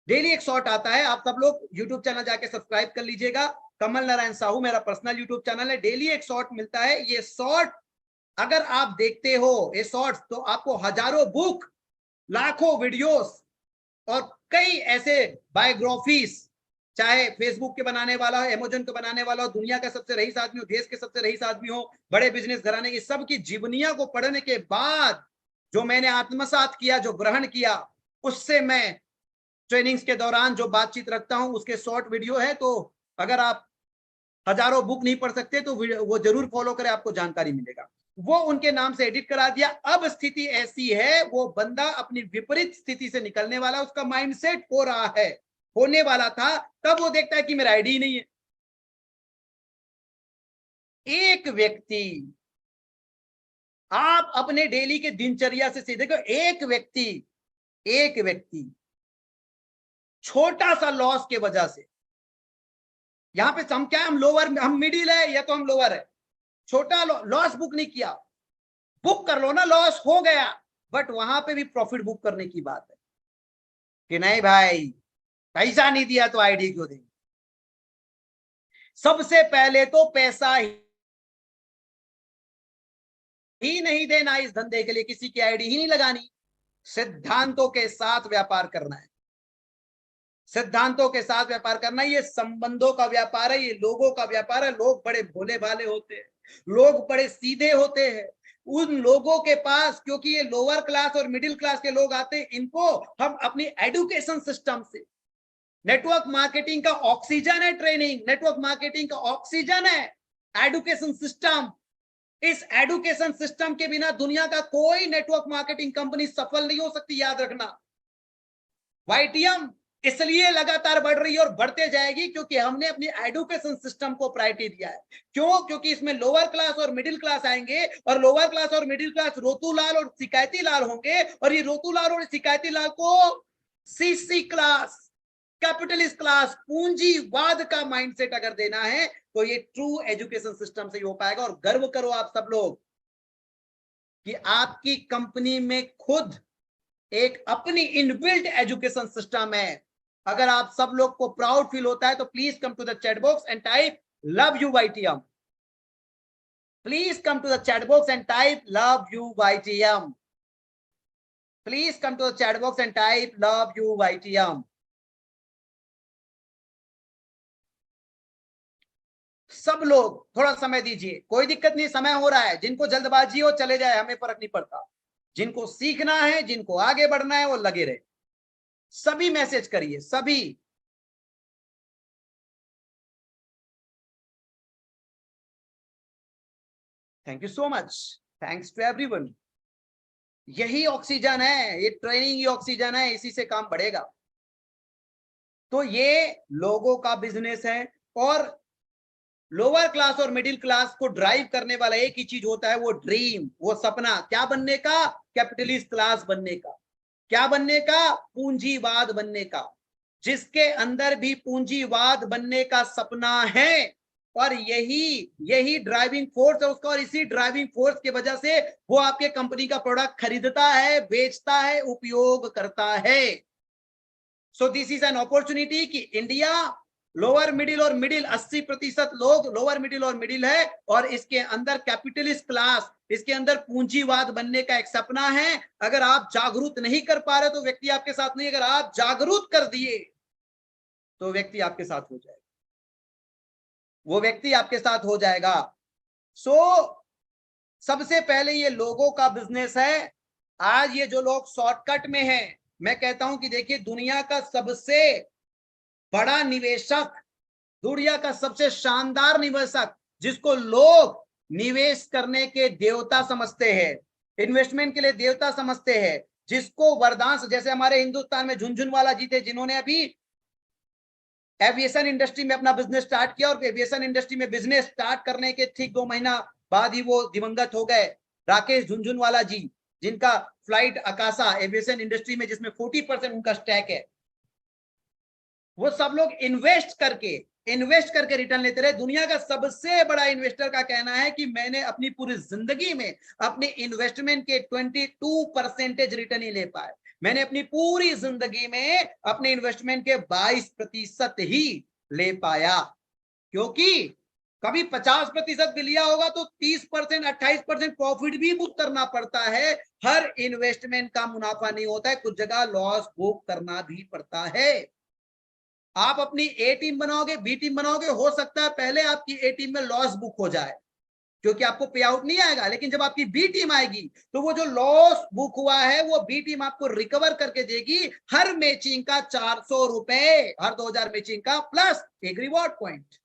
डेली एक शॉर्ट आता है। आप सब लोग यूट्यूब चैनल जाके सब्सक्राइब कर लीजिएगा, कमल नारायण साहू मेरा पर्सनल यूट्यूब चैनल है। डेली एक शॉर्ट मिलता है, ये शॉर्ट अगर आप देखते हो ये शॉर्ट्स, तो आपको हजारों बुक, लाखों वीडियोस और कई ऐसे बायोग्राफीज, चाहे फेसबुक के बनाने वाला हो, अमेजन के बनाने वाला हो, दुनिया का सबसे रईस आदमी हो, देश के सबसे रईस आदमी हो, बड़े बिजनेस घराने की, सबकी जीवनिया को पढ़ने के बाद जो मैंने आत्मसात किया, जो ग्रहण किया, उससे मैं ट्रेनिंग्स के दौरान जो बातचीत रखता हूं उसके शॉर्ट वीडियो है। तो अगर आप हजारों बुक नहीं पढ़ सकते तो वो जरूर फॉलो करें, आपको जानकारी मिलेगा। वो उनके नाम से एडिट करा दिया। अब स्थिति ऐसी है, वो बंदा अपनी विपरीत स्थिति से निकलने वाला, उसका माइंडसेट हो रहा है, होने वाला था, तब वो देखता है कि मेरा आईडी नहीं है। एक व्यक्ति, आप अपने डेली के दिनचर्या से सीधे देखो, एक व्यक्ति छोटा सा लॉस के वजह से यहाँ पे हम क्या, हम लोअर, हम मिडिल है या तो हम लोअर है। छोटा लॉस बुक नहीं किया, बुक कर लो ना, लॉस हो गया, बट वहां पे भी प्रॉफिट बुक करने की बात है कि नहीं भाई, पैसा नहीं दिया तो आईडी क्यों देंगे। सबसे पहले तो पैसा ही नहीं देना इस धंधे के लिए, किसी की आईडी ही नहीं लगानी, सिद्धांतों के साथ व्यापार करना है, सिद्धांतों के साथ व्यापार करना है। ये संबंधों का व्यापार है, ये लोगों का व्यापार है। लोग बड़े भोले भाले होते हैं, लोग बड़े सीधे होते हैं। उन लोगों के पास, क्योंकि ये लोअर क्लास और मिडिल क्लास के लोग आते हैं, इनको हम अपनी एजुकेशन सिस्टम से, नेटवर्क मार्केटिंग का ऑक्सीजन है ट्रेनिंग, नेटवर्क मार्केटिंग का ऑक्सीजन है एडुकेशन सिस्टम। इस एडुकेशन सिस्टम के बिना दुनिया का कोई नेटवर्क मार्केटिंग कंपनी सफल नहीं हो सकती, याद रखना। वाईटीएम इसलिए लगातार बढ़ रही है और बढ़ते जाएगी क्योंकि हमने अपनी एडुकेशन सिस्टम को प्रायोरिटी दिया है। क्यों? क्योंकि इसमें लोअर क्लास और मिडिल क्लास आएंगे, और लोअर क्लास और मिडिल क्लास रोतूलाल और शिकायती लाल होंगे, और ये रोतूलाल और शिकायती लाल को सीसी क्लास, कैपिटलिस्ट क्लास, पूंजीवाद का माइंडसेट अगर देना है तो ये ट्रू एजुकेशन सिस्टम से ही हो पाएगा। और गर्व करो आप सब लोग कि आपकी कंपनी में खुद एक अपनी इनबिल्ट एजुकेशन सिस्टम है। अगर आप सब लोग को प्राउड फील होता है तो please come to the chat box and type love you YTM. Please come to the chat box and type love you YTM. Please come to the chat box and type love you YTM. सब लोग थोड़ा समय दीजिए, कोई दिक्कत नहीं, समय हो रहा है। जिनको जल्दबाजी हो चले जाए, हमें फर्क नहीं पड़ता। जिनको सीखना है, जिनको आगे बढ़ना है, वो लगे रहे। सभी मैसेज करिए, सभी। Thank you so much, thanks to everyone. यही ऑक्सीजन है, ये ट्रेनिंग ही ऑक्सीजन है, इसी से काम बढ़ेगा। तो ये लोगों का बिजनेस है, और लोअर क्लास और मिडिल क्लास को ड्राइव करने वाला एक ही चीज होता है, वो ड्रीम, वो सपना। क्या बनने का? कैपिटलिस्ट क्लास बनने का। क्या बनने का? पूंजीवाद बनने का। जिसके अंदर भी पूंजीवाद बनने का सपना है, और यही यही ड्राइविंग फोर्स है उसका, और इसी ड्राइविंग फोर्स की वजह से वो आपके कंपनी का प्रोडक्ट खरीदता है, बेचता है, उपयोग करता है। So this is an opportunity कि इंडिया लोअर मिडिल और मिडिल, 80% लोग लोअर मिडिल और मिडिल है, और इसके अंदर कैपिटलिस्ट क्लास, इसके अंदर पूंजीवाद बनने का एक सपना है। अगर आप जागरूक नहीं कर पा रहे तो व्यक्ति आपके साथ नहीं, अगर आप जागरूक कर दिए तो व्यक्ति आपके साथ हो जाएगा, वो व्यक्ति आपके साथ हो जाएगा। सो सबसे पहले ये लोगों का बिजनेस है। आज ये जो लोग शॉर्टकट में हैं, मैं कहता हूं कि देखिए, दुनिया का सबसे बड़ा निवेशक, दुनिया का सबसे शानदार निवेशक, जिसको लोग निवेश करने के देवता समझते हैं, इन्वेस्टमेंट के लिए देवता समझते हैं, जिसको वरदान, जैसे हमारे हिंदुस्तान में झुनझुनवाला जी थे, जिन्होंने अभी एविएशन इंडस्ट्री में अपना बिजनेस स्टार्ट किया, और एविएशन इंडस्ट्री में बिजनेस स्टार्ट करने के ठीक 2 महीना बाद ही वो दिवंगत हो गए। राकेश झुनझुनवाला जी, जिनका फ्लाइट आकाशा एविएशन इंडस्ट्री में, जिसमें 40% उनका स्टैक है। वो सब लोग इन्वेस्ट करके रिटर्न लेते रहे। दुनिया का सबसे बड़ा इन्वेस्टर का कहना है कि मैंने अपनी पूरी जिंदगी में अपने इन्वेस्टमेंट के 22% रिटर्न ही ले पाए। मैंने अपनी पूरी जिंदगी में अपने इन्वेस्टमेंट के 22% ही ले पाया, क्योंकि कभी 50% भी लिया होगा तो 30%, 28% प्रॉफिट भी बुक करना पड़ता है। हर इन्वेस्टमेंट का मुनाफा नहीं होता है, कुछ जगह लॉस बुक करना भी पड़ता है। आप अपनी ए टीम बनाओगे, बी टीम बनाओगे, हो सकता है पहले आपकी ए टीम में लॉस बुक हो जाए क्योंकि आपको पे आउट नहीं आएगा, लेकिन जब आपकी बी टीम आएगी तो वो जो लॉस बुक हुआ है वो बी टीम आपको रिकवर करके देगी। हर मैचिंग का 400 रुपए, हर 2000 मैचिंग का, प्लस एक रिवॉर्ड पॉइंट।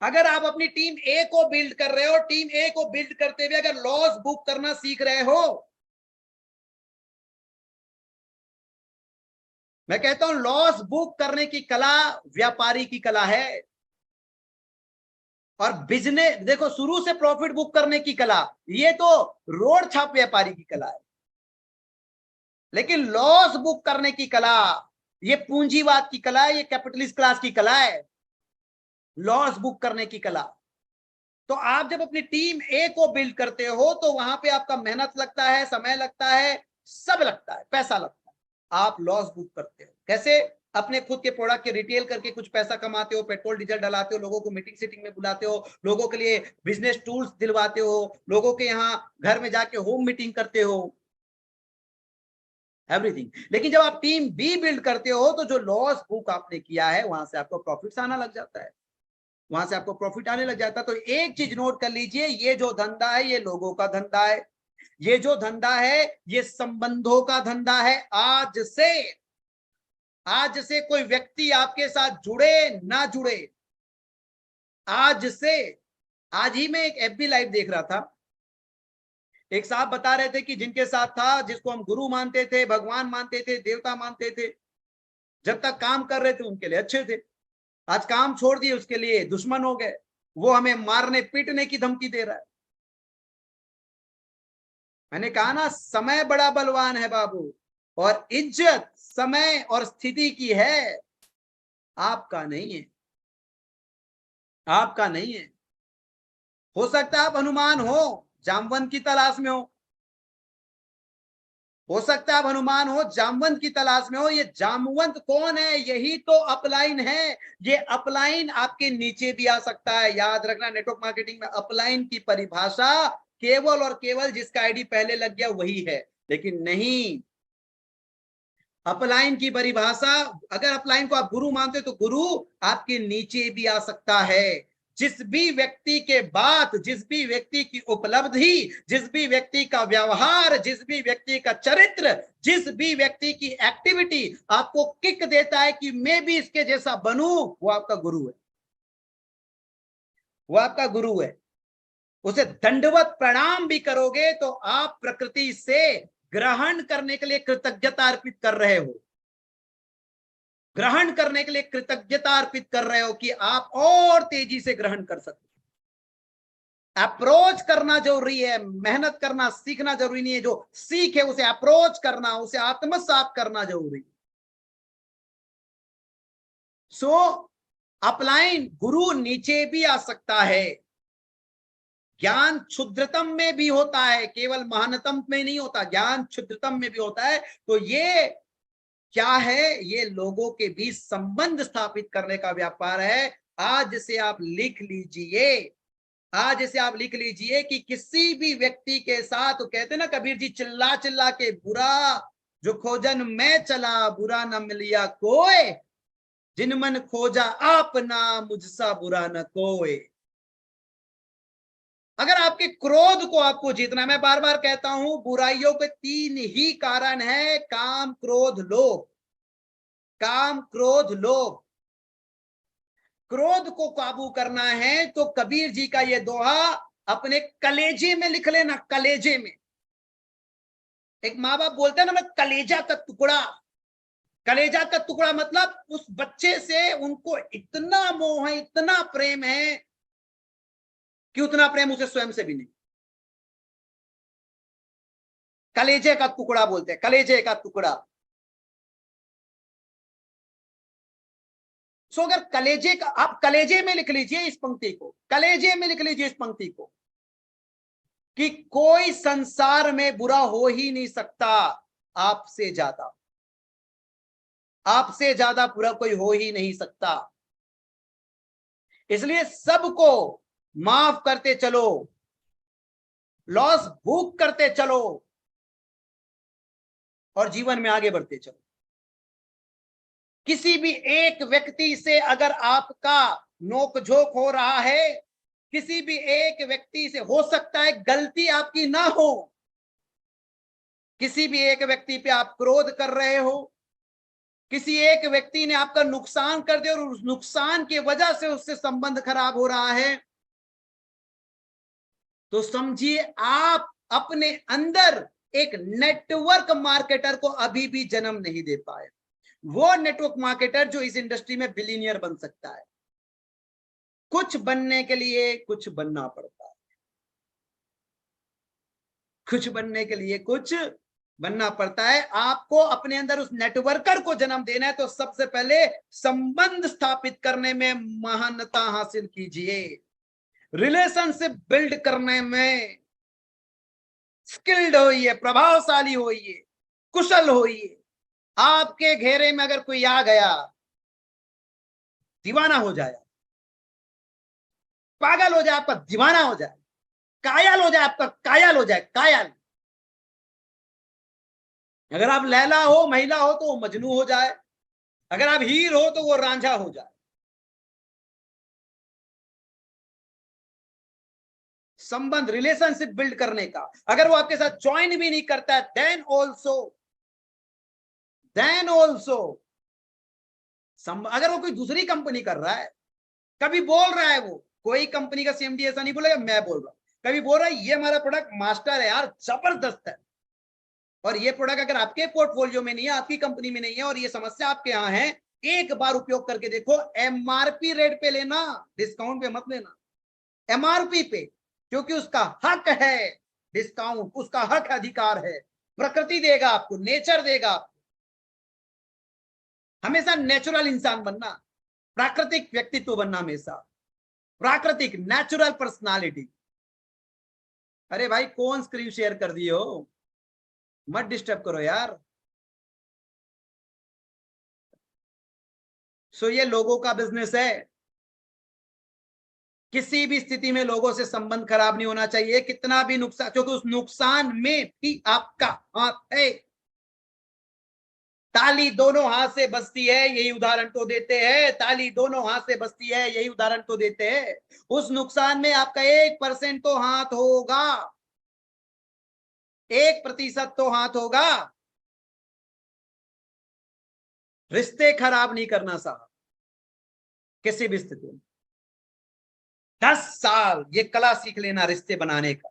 अगर आप अपनी टीम ए को बिल्ड कर रहे हो, टीम ए को बिल्ड करते हुए अगर लॉस बुक करना सीख रहे हो, मैं कहता हूं लॉस बुक करने की कला व्यापारी की कला है। और बिजनेस देखो, शुरू से प्रॉफिट बुक करने की कला, ये तो रोड छाप व्यापारी की कला है। लेकिन लॉस बुक करने की कला, ये पूंजीवाद की कला है, ये कैपिटलिस्ट क्लास की कला है। लॉस बुक करने की कला। तो आप जब अपनी टीम ए को बिल्ड करते हो तो वहां पे आपका मेहनत लगता है, समय लगता है, सब लगता है, पैसा लगता है। आप लॉस बुक करते हो कैसे? अपने खुद के प्रोडक्ट के रिटेल करके कुछ पैसा कमाते हो, पेट्रोल डीजल डलाते हो, लोगों को मीटिंग सीटिंग में बुलाते हो, लोगों के लिए बिजनेस टूल्स दिलवाते हो, लोगों के यहाँ घर में जाके होम मीटिंग करते हो, एवरीथिंग। लेकिन जब आप टीम बी बिल्ड करते हो तो जो लॉस बुक आपने किया है वहां से आपको प्रॉफिट्स आना लग जाता है, वहां से आपको प्रॉफिट आने लग जाता है। तो एक चीज नोट कर लीजिए, ये जो धंधा है ये लोगों का धंधा है, ये जो धंधा है ये संबंधों का धंधा है। आज से कोई व्यक्ति आपके साथ जुड़े ना जुड़े, आज से, आज ही मैं एक एफबी लाइव देख रहा था, एक साहब बता रहे थे कि जिनके साथ था, जिसको हम गुरु मानते थे, भगवान मानते थे, देवता मानते थे, जब तक काम कर रहे थे उनके लिए अच्छे थे, आज काम छोड़ दिए उसके लिए दुश्मन हो गए, वो हमें मारने पीटने की धमकी दे रहा है। मैंने कहा ना, समय बड़ा बलवान है बाबू, और इज्जत समय और स्थिति की है, आपका नहीं है, आपका नहीं है। हो सकता है आप हनुमान हो, जामवंत की तलाश में हो सकता है आप हनुमान हो, जामवंत की तलाश में हो। ये जामवंत कौन है? यही तो अपलाइन है। ये अपलाइन आपके नीचे भी आ सकता है। याद रखना, नेटवर्क मार्केटिंग में अपलाइन की परिभाषा केवल और केवल जिसका आईडी पहले लग गया वही है, लेकिन नहीं, अपलाइन की परिभाषा, अगर अपलाइन को आप गुरु मानते हो तो गुरु आपके नीचे भी आ सकता है। जिस भी व्यक्ति के बात, जिस भी व्यक्ति की उपलब्धि, जिस भी व्यक्ति का व्यवहार, जिस भी व्यक्ति का चरित्र, जिस भी व्यक्ति की एक्टिविटी आपको किक देता है कि मैं भी इसके जैसा बनूं, वो आपका गुरु है, वो आपका गुरु है। उसे दंडवत प्रणाम भी करोगे तो आप प्रकृति से ग्रहण करने के लिए कृतज्ञता अर्पित कर रहे हो, ग्रहण करने के लिए कृतज्ञता अर्पित कर रहे हो कि आप और तेजी से ग्रहण कर सकते। अप्रोच करना जरूरी है, मेहनत करना सीखना जरूरी नहीं है, जो सीख है उसे अप्रोच करना, उसे आत्मसात करना जरूरी है। सो अपलाइन गुरु नीचे भी आ सकता है। ज्ञान क्षुद्रतम में भी होता है, केवल महानतम में नहीं होता, ज्ञान क्षुद्रतम में भी होता है। तो ये क्या है? ये लोगों के बीच संबंध स्थापित करने का व्यापार है। आज से आप लिख लीजिए, आज से आप लिख लीजिए कि किसी भी व्यक्ति के साथ, तो कहते ना कबीर जी, चिल्ला चिल्ला के बुरा जो खोजन मैं चला, बुरा न मिलिया कोई, जिन मन खोजा आपना, मुझसा बुरा न कोई। अगर आपके क्रोध को आपको जीतना, मैं बार बार कहता हूं, बुराइयों के तीन ही कारण है, काम क्रोध लोभ, काम क्रोध लोभ। क्रोध को काबू करना है तो कबीर जी का ये दोहा अपने कलेजे में लिख लेना, कलेजे में। एक माँ बाप बोलते हैं ना, मैं कलेजा का टुकड़ा, कलेजा का टुकड़ा मतलब उस बच्चे से उनको इतना मोह है, इतना प्रेम है कि उतना प्रेम उसे स्वयं से भी नहीं। कलेजे का टुकड़ा बोलते हैं, कलेजे का टुकड़ा। सो अगर कलेजे का, आप कलेजे में लिख लीजिए इस पंक्ति को, कलेजे में लिख लीजिए इस पंक्ति को, कि कोई संसार में बुरा हो ही नहीं सकता आपसे ज्यादा, आपसे ज्यादा बुरा कोई हो ही नहीं सकता। इसलिए सबको माफ करते चलो, लॉस बुक करते चलो, और जीवन में आगे बढ़ते चलो। किसी भी एक व्यक्ति से अगर आपका नोकझोंक हो रहा है, किसी भी एक व्यक्ति से, हो सकता है गलती आपकी ना हो, किसी भी एक व्यक्ति पे आप क्रोध कर रहे हो, किसी एक व्यक्ति ने आपका नुकसान कर दिया और उस नुकसान की वजह से उससे संबंध खराब हो रहा है, तो समझिए आप अपने अंदर एक नेटवर्क मार्केटर को अभी भी जन्म नहीं दे पाए। वो नेटवर्क मार्केटर जो इस इंडस्ट्री में बिलियनियर बन सकता है। कुछ बनने के लिए कुछ बनना पड़ता है, कुछ बनने के लिए कुछ बनना पड़ता है। आपको अपने अंदर उस नेटवर्कर को जन्म देना है तो सबसे पहले संबंध स्थापित करने में महानता हासिल कीजिए, रिलेशनशिप बिल्ड करने में स्किल्ड होइए, प्रभावशाली होइए, कुशल होइए। आपके घेरे में अगर कोई आ गया, दीवाना हो जाए, पागल हो जाए, आपका दीवाना हो जाए, कायल हो जाए, आपका कायल हो जाए, कायल। अगर आप लैला हो, महिला हो तो वो मजनू हो जाए, अगर आप हीर हो तो वो रांझा हो जाए। संबंध, रिलेशनशिप बिल्ड करने का, अगर वो आपके साथ ज्वाइन भी नहीं करता है, देन ऑल्सो अगर वो कोई दूसरी कंपनी कर रहा है, कभी बोल रहा है, वो कोई कंपनी का सीएमडी ऐसा नहीं बोलेगा मैं बोल रहा हूं, कभी बोल रहा है ये हमारा प्रोडक्ट मास्टर है यार, जबरदस्त है, और ये प्रोडक्ट अगर आपके पोर्टफोलियो में नहीं है, आपकी कंपनी में नहीं है, और ये समस्या आपके यहाँ है, एक बार उपयोग करके देखो। एमआरपी रेट पे लेना, डिस्काउंट पे मत लेना, एमआरपी पे, क्योंकि उसका हक है डिस्काउंट, उसका हक अधिकार है। प्रकृति देगा आपको, नेचर देगा आपको। हमेशा नेचुरल इंसान बनना, प्राकृतिक व्यक्तित्व बनना, हमेशा प्राकृतिक नेचुरल पर्सनालिटी। अरे भाई कौन स्क्रीन शेयर कर दिए हो, मत डिस्टर्ब करो यार। सो ये लोगों का बिजनेस है, किसी भी स्थिति में लोगों से संबंध खराब नहीं होना चाहिए, कितना भी नुकसान, क्योंकि उस नुकसान में भी आपका हाथ है। ताली दोनों हाथ से बजती है, यही उदाहरण तो देते हैं, ताली दोनों हाथ से बजती है, यही उदाहरण तो देते हैं। उस नुकसान में आपका 1% तो हाथ होगा, 1% तो हाथ होगा। रिश्ते खराब नहीं करना साहब, किसी भी स्थिति में। 10 साल ये कला सीख लेना रिश्ते बनाने का,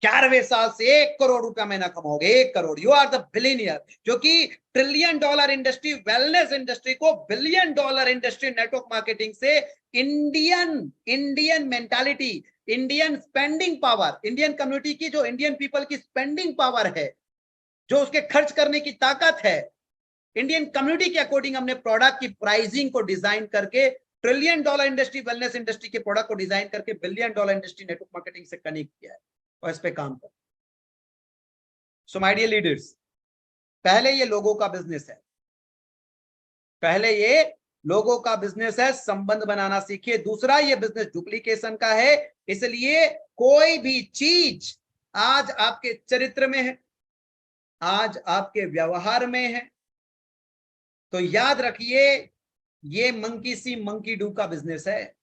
11वें साल से 1 करोड़ रुपया महीना कमाओगे, 1 crore, you are the billionaire. क्योंकि $1 ट्रिलियन इंडस्ट्री, वेलनेस इंडस्ट्री को $1 बिलियन इंडस्ट्री नेटवर्क मार्केटिंग से Indian mentality, Indian spending power, Indian community की, जो इंडियन पीपल की स्पेंडिंग पावर है, जो उसके खर्च करने की ताकत है, इंडियन कम्युनिटी के अकॉर्डिंग हमने प्रोडक्ट की प्राइसिंग को डिजाइन करके $1 ट्रिलियन इंडस्ट्री, वेलनेस इंडस्ट्री के प्रोडक्ट को डिजाइन करके $1 बिलियन इंडस्ट्री नेटवर्क मार्केटिंग से कनेक्ट किया है, और इस पे काम कर। सो माय डियर लीडर्स, पहले ये लोगों का बिजनेस है, पहले ये लोगों का बिजनेस है, संबंध बनाना सीखिए। दूसरा, ये बिजनेस डुप्लीकेशन का है, इसलिए कोई भी चीज आज आपके चरित्र में है, आज आपके व्यवहार में है, तो याद रखिए ये मंकी सी मंकी डू का बिजनेस है।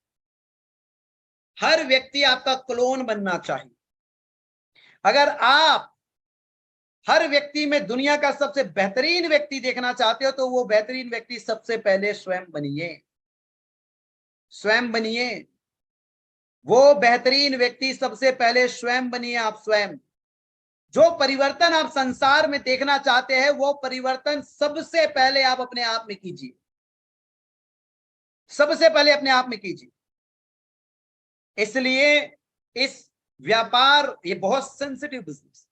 हर व्यक्ति आपका क्लोन बनना चाहिए। अगर आप हर व्यक्ति में दुनिया का सबसे बेहतरीन व्यक्ति देखना चाहते हो, तो वो बेहतरीन व्यक्ति सबसे पहले स्वयं बनिए, स्वयं बनिए। वो बेहतरीन व्यक्ति सबसे पहले स्वयं बनिए, आप स्वयं। जो परिवर्तन आप संसार में देखना चाहते हैं, वो परिवर्तन सबसे पहले आप अपने आप में कीजिए, सबसे पहले अपने आप में कीजिए। इसलिए इस व्यापार, ये बहुत सेंसिटिव बिजनेस,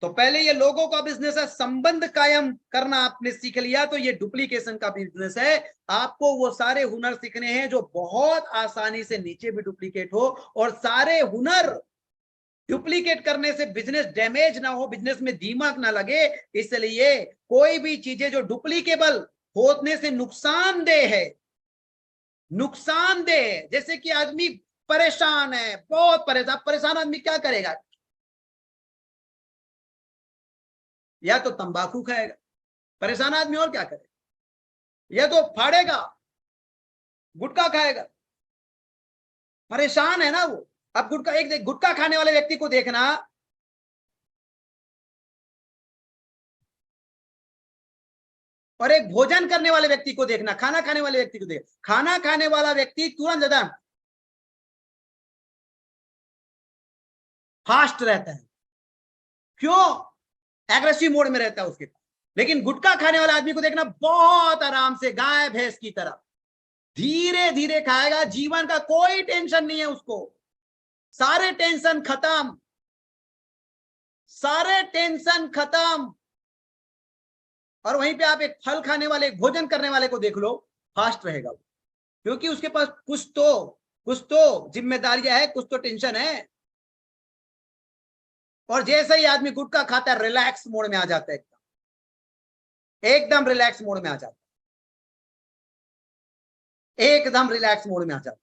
तो पहले ये लोगों का बिजनेस है, संबंध कायम करना आपने सीख लिया, तो ये डुप्लीकेशन का बिजनेस है। आपको वो सारे हुनर सीखने हैं जो बहुत आसानी से नीचे भी डुप्लीकेट हो, और सारे हुनर डुप्लीकेट करने से बिजनेस डैमेज ना हो, बिजनेस में दिमाग ना लगे। इसलिए कोई भी चीजें जो डुप्लीकेबल होने से नुकसानदेह है, नुकसानदेह, जैसे कि आदमी परेशान है, बहुत परेशान आदमी क्या करेगा? या तो तंबाकू खाएगा, परेशान आदमी, और क्या करेगा? या तो फाड़ेगा, गुटखा खाएगा, परेशान है ना वो। अब गुटखा, एक गुटखा खाने वाले व्यक्ति को देखना, और एक भोजन करने वाले व्यक्ति को देखना, खाना खाने वाले व्यक्ति को देख, खाना खाने वाला व्यक्ति तुरंत ज्यादा फास्ट रहता है, क्यों? एग्रेसिव मोड में रहता है उसके पास। लेकिन गुटखा खाने वाला आदमी को देखना, बहुत आराम से, गाय भैंस की तरह धीरे धीरे खाएगा, जीवन का कोई टेंशन नहीं है उसको, सारे टेंशन खत्म, सारे टेंशन खत्म। और वहीं पे आप एक फल खाने वाले, एक भोजन करने वाले को देख लो, फास्ट रहेगा वो, क्योंकि उसके पास कुछ तो जिम्मेदारियां है, कुछ तो टेंशन है। और जैसे ही आदमी गुटखा खाता है, रिलैक्स मोड में आ जाता है, एकदम रिलैक्स मोड में आ जाता है, एकदम रिलैक्स मोड में आ जाता है।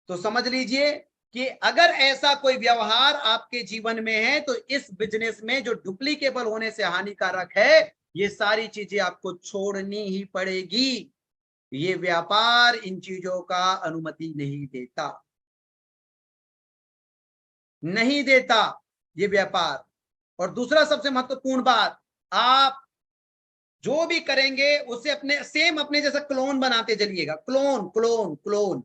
तो समझ लीजिए कि अगर ऐसा कोई व्यवहार आपके जीवन में है तो इस बिजनेस में जो डुप्लीकेबल होने से हानिकारक है, ये सारी चीजें आपको छोड़नी ही पड़ेगी। ये व्यापार इन चीजों का अनुमति नहीं देता, नहीं देता ये व्यापार। और दूसरा सबसे महत्वपूर्ण बात, आप जो भी करेंगे उसे अपने सेम अपने जैसा क्लोन बनाते चलिएगा, क्लोन क्लोन क्लोन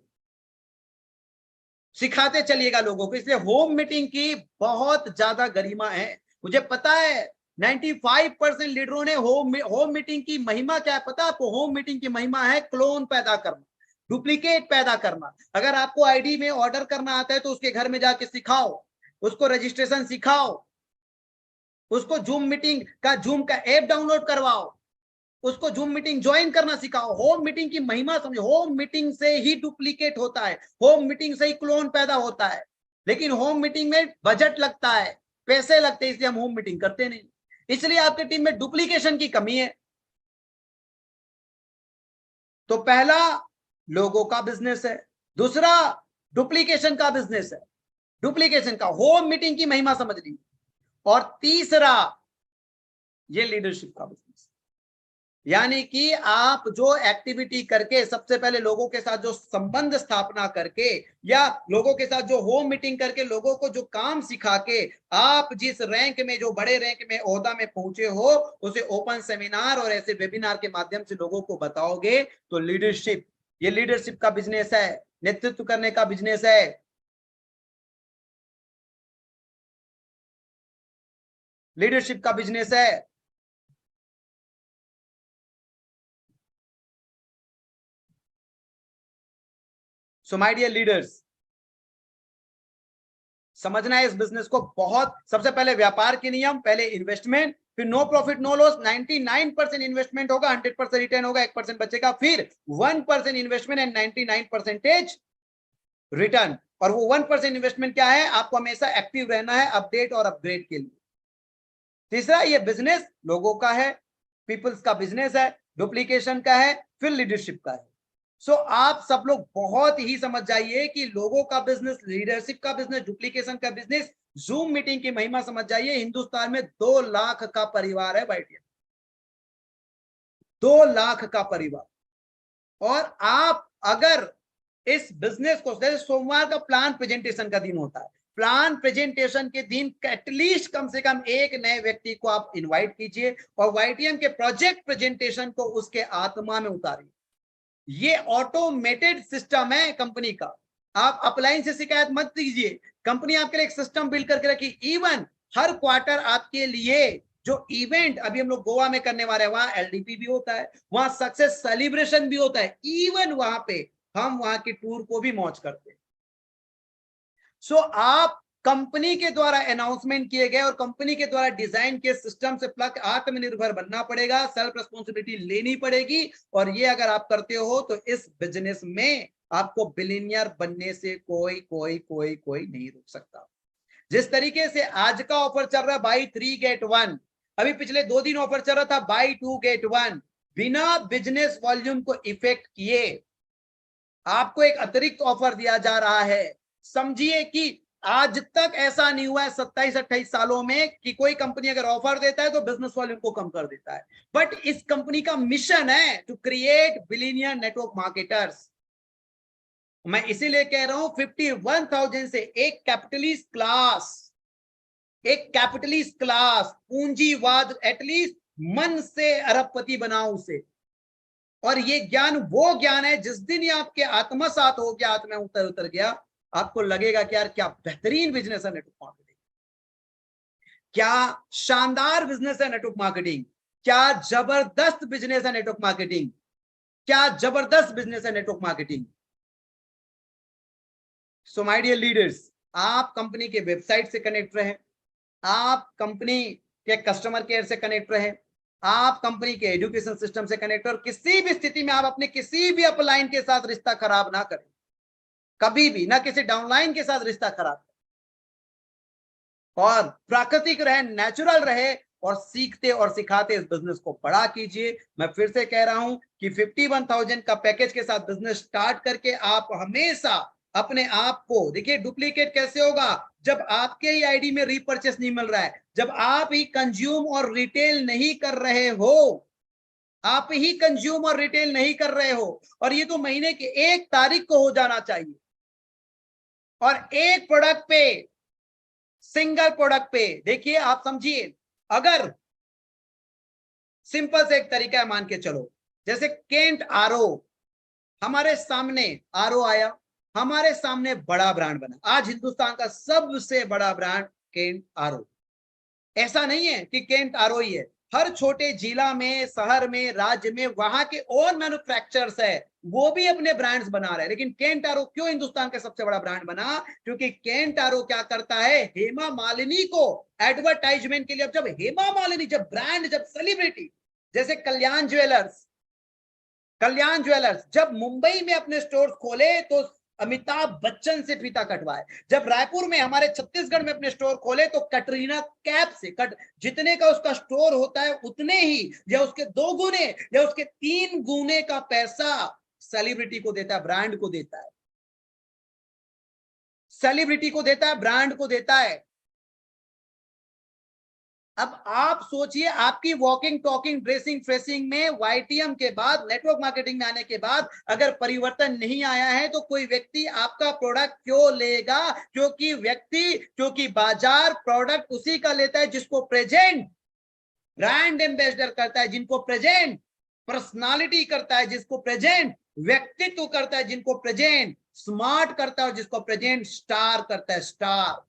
सिखाते चलिएगा लोगों को। इसलिए होम मीटिंग की बहुत ज्यादा गरिमा है। मुझे पता है 95% लीडरों ने होम मीटिंग की महिमा क्या है पता है आपको? होम मीटिंग की महिमा है क्लोन पैदा करना, डुप्लीकेट पैदा करना। अगर आपको आईडी में ऑर्डर करना आता है तो उसके घर में जाके सिखाओ, उसको रजिस्ट्रेशन सिखाओ, उसको जूम का ऐप डाउनलोड करवाओ, उसको जूम मीटिंग ज्वाइन करना सिखाओ। होम मीटिंग की महिमा समझो। होम मीटिंग से ही डुप्लीकेट होता है, होम मीटिंग से ही क्लोन पैदा होता है। लेकिन होम मीटिंग में बजट लगता है, पैसे लगते हैं, इसलिए हम होम मीटिंग करते नहीं। इसलिए आपकी टीम में डुप्लीकेशन की कमी है। तो पहला लोगों का बिजनेस है, दूसरा डुप्लीकेशन का बिजनेस है, डुप्लीकेशन का, होम मीटिंग की महिमा समझ ली, और तीसरा ये लीडरशिप का बिजनेस। यानी कि आप जो एक्टिविटी करके, सबसे पहले लोगों के साथ जो संबंध स्थापना करके, या लोगों के साथ जो होम मीटिंग करके, लोगों को जो काम सिखा के आप जिस रैंक में, जो बड़े रैंक में, ओहदा में पहुंचे हो, उसे ओपन सेमिनार और ऐसे वेबिनार के माध्यम से लोगों को बताओगे, तो लीडरशिप, ये लीडरशिप का बिजनेस है, नेतृत्व करने का बिजनेस है, लीडरशिप का बिजनेस है। सो माय डियर लीडर्स, समझना है इस बिजनेस को बहुत। सबसे पहले व्यापार के नियम, पहले इन्वेस्टमेंट, फिर no profit no loss. 99% investment होगा, 100% रिटर्न होगा, 1% बचेगा। फिर 1% इन्वेस्टमेंट एंड 99% रिटर्न। और वो 1% इन्वेस्टमेंट क्या है? आपको हमेशा एक्टिव रहना है, अपडेट और अपग्रेड के लिए। तीसरा, ये बिजनेस लोगों का है, पीपल्स का बिजनेस है, डुप्लीकेशन का है, फिर लीडरशिप का है। सो आप सब लोग बहुत ही समझ जाइए कि लोगों का बिजनेस, लीडरशिप का बिजनेस, डुप्लीकेशन का बिजनेस, जूम मीटिंग की महिमा समझ जाइए। हिंदुस्तान में 2 लाख का परिवार है बैठिए, 2 लाख का परिवार। और आप अगर इस बिजनेस को, जैसे सोमवार का प्लान प्रेजेंटेशन का दिन होता है, प्लान प्रेजेंटेशन के दिन एटलीस्ट कम से कम एक नए व्यक्ति को आप इनवाइट कीजिए और वाईटीएम के प्रोजेक्ट प्रेजेंटेशन को उसके आत्मा में उतारिए। ये ऑटोमेटेड सिस्टम है कंपनी का। आप अपलाइन से शिकायत मत दीजिए, कंपनी आपके लिए एक सिस्टम बिल्ड करके रखी। इवन हर क्वार्टर आपके लिए जो इवेंट अभी हम लोग गोवा में करने वाले हैं, वहां एलडीपी भी होता है, वहां सक्सेस सेलिब्रेशन भी होता है, इवन वहां पे हम वहां की टूर को भी मौज करते हैं। सो आप कंपनी के द्वारा अनाउंसमेंट किए गए और कंपनी के द्वारा डिजाइन के सिस्टम से प्लग आत्मनिर्भर बनना पड़ेगा, सेल्फ रिस्पॉन्सिबिलिटी लेनी पड़ेगी। और ये अगर आप करते हो तो इस बिजनेस में आपको बिलियनियर बनने से कोई कोई कोई कोई नहीं रोक सकता। जिस तरीके से आज का ऑफर चल रहा है, बाई 3 गेट 1, अभी पिछले 2 दिन ऑफर चल रहा था बाई 2 गेट 1, बिना बिजनेस वॉल्यूम को इफेक्ट किए आपको एक अतिरिक्त ऑफर दिया जा रहा है। समझिए कि आज तक ऐसा नहीं हुआ है 27-28 सालों में कि कोई कंपनी अगर ऑफर देता है तो बिजनेस वॉल्यूम को कम कर देता है। बट इस कंपनी का मिशन है to create billionaire network marketers. मैं इसीलिए कह रहा हूं 51,000 से एक कैपिटलिस्ट क्लास पूंजीवाद, एटलीस्ट मन से अरबपति बनाओ उसे। और ये ज्ञान वो ज्ञान है, जिस दिन ये आपके आत्मसात हो गया, आत्मा उतर गया, आपको लगेगा कि यार क्या बेहतरीन बिजनेस है नेटवर्क मार्केटिंग, क्या शानदार बिजनेस है नेटवर्क मार्केटिंग, क्या जबरदस्त बिजनेस है नेटवर्क मार्केटिंग, क्या जबरदस्त बिजनेस है network marketing. So my dear leaders, आप कंपनी के वेबसाइट से कनेक्ट रहे, आप कंपनी के कस्टमर केयर से कनेक्ट रहे, आप कंपनी के एजुकेशन सिस्टम से कनेक्ट, और किसी भी स्थिति में आप अपने किसी भी अपलाइन के साथ रिश्ता खराब ना करें, कभी भी ना किसी डाउनलाइन के साथ रिश्ता खराब करें, और प्राकृतिक रहे, नेचुरल रहे, और सीखते और सिखाते इस बिजनेस को बड़ा कीजिए। मैं फिर से कह रहा हूं कि 51,000 का पैकेज के साथ बिजनेस स्टार्ट करके आप हमेशा अपने आप को देखिए, डुप्लीकेट कैसे होगा, जब आपके ही आईडी में रीपर्चेस नहीं मिल रहा है, जब आप ही कंज्यूम और रिटेल नहीं कर रहे हो, आप ही कंज्यूम और रिटेल नहीं कर रहे हो, और ये तो महीने की 1 तारीख को हो जाना चाहिए, और एक प्रोडक्ट पे, सिंगल प्रोडक्ट पे, देखिए आप समझिए, अगर सिंपल से एक तरीका है, मान के चलो, जैसे केंट आरओ, हमारे सामने आरओ आया, हमारे सामने बड़ा ब्रांड बना, आज हिंदुस्तान का सबसे बड़ा ब्रांड केंट आरओ। ऐसा नहीं है कि केंट आरओ ही है, हर छोटे जिला में, शहर में, राज्य में वहां के और मैन्युफैक्चरर्स है, वो भी अपने ब्रांड्स बना रहे हैं। लेकिन केंट आरओ क्यों हिंदुस्तान का सबसे बड़ा ब्रांड बना? क्योंकि केंट आरओ क्या करता है, हेमा मालिनी को एडवर्टाइजमेंट के लिए, अब जब हेमा मालिनी, जब ब्रांड, जब सेलिब्रिटी, जैसे कल्याण ज्वेलर्स जब मुंबई में अपने स्टोर्स खोले तो अमिताभ बच्चन से फीता कटवाए, जब रायपुर में, हमारे छत्तीसगढ़ में अपने स्टोर खोले तो कटरीना कैफ से जितने का उसका स्टोर होता है उतने ही या उसके 2 गुने या उसके 3 गुने का पैसा सेलिब्रिटी को देता है, ब्रांड को देता है, सेलिब्रिटी को देता है, ब्रांड को देता है। अब आप सोचिए, आपकी वॉकिंग, टॉकिंग, ड्रेसिंग, फ्रेसिंग में वाईटीएम के बाद, नेटवर्क मार्केटिंग में आने के बाद अगर परिवर्तन नहीं आया है तो कोई व्यक्ति आपका प्रोडक्ट क्यों लेगा? क्योंकि बाजार प्रोडक्ट उसी का लेता है जिसको प्रेजेंट ब्रांड एम्बेसडर करता है, जिनको प्रेजेंट पर्सनालिटी करता है, जिसको प्रेजेंट व्यक्तित्व करता है, जिनको प्रेजेंट स्मार्ट करता है, और जिसको प्रेजेंट स्टार करता है, स्टार।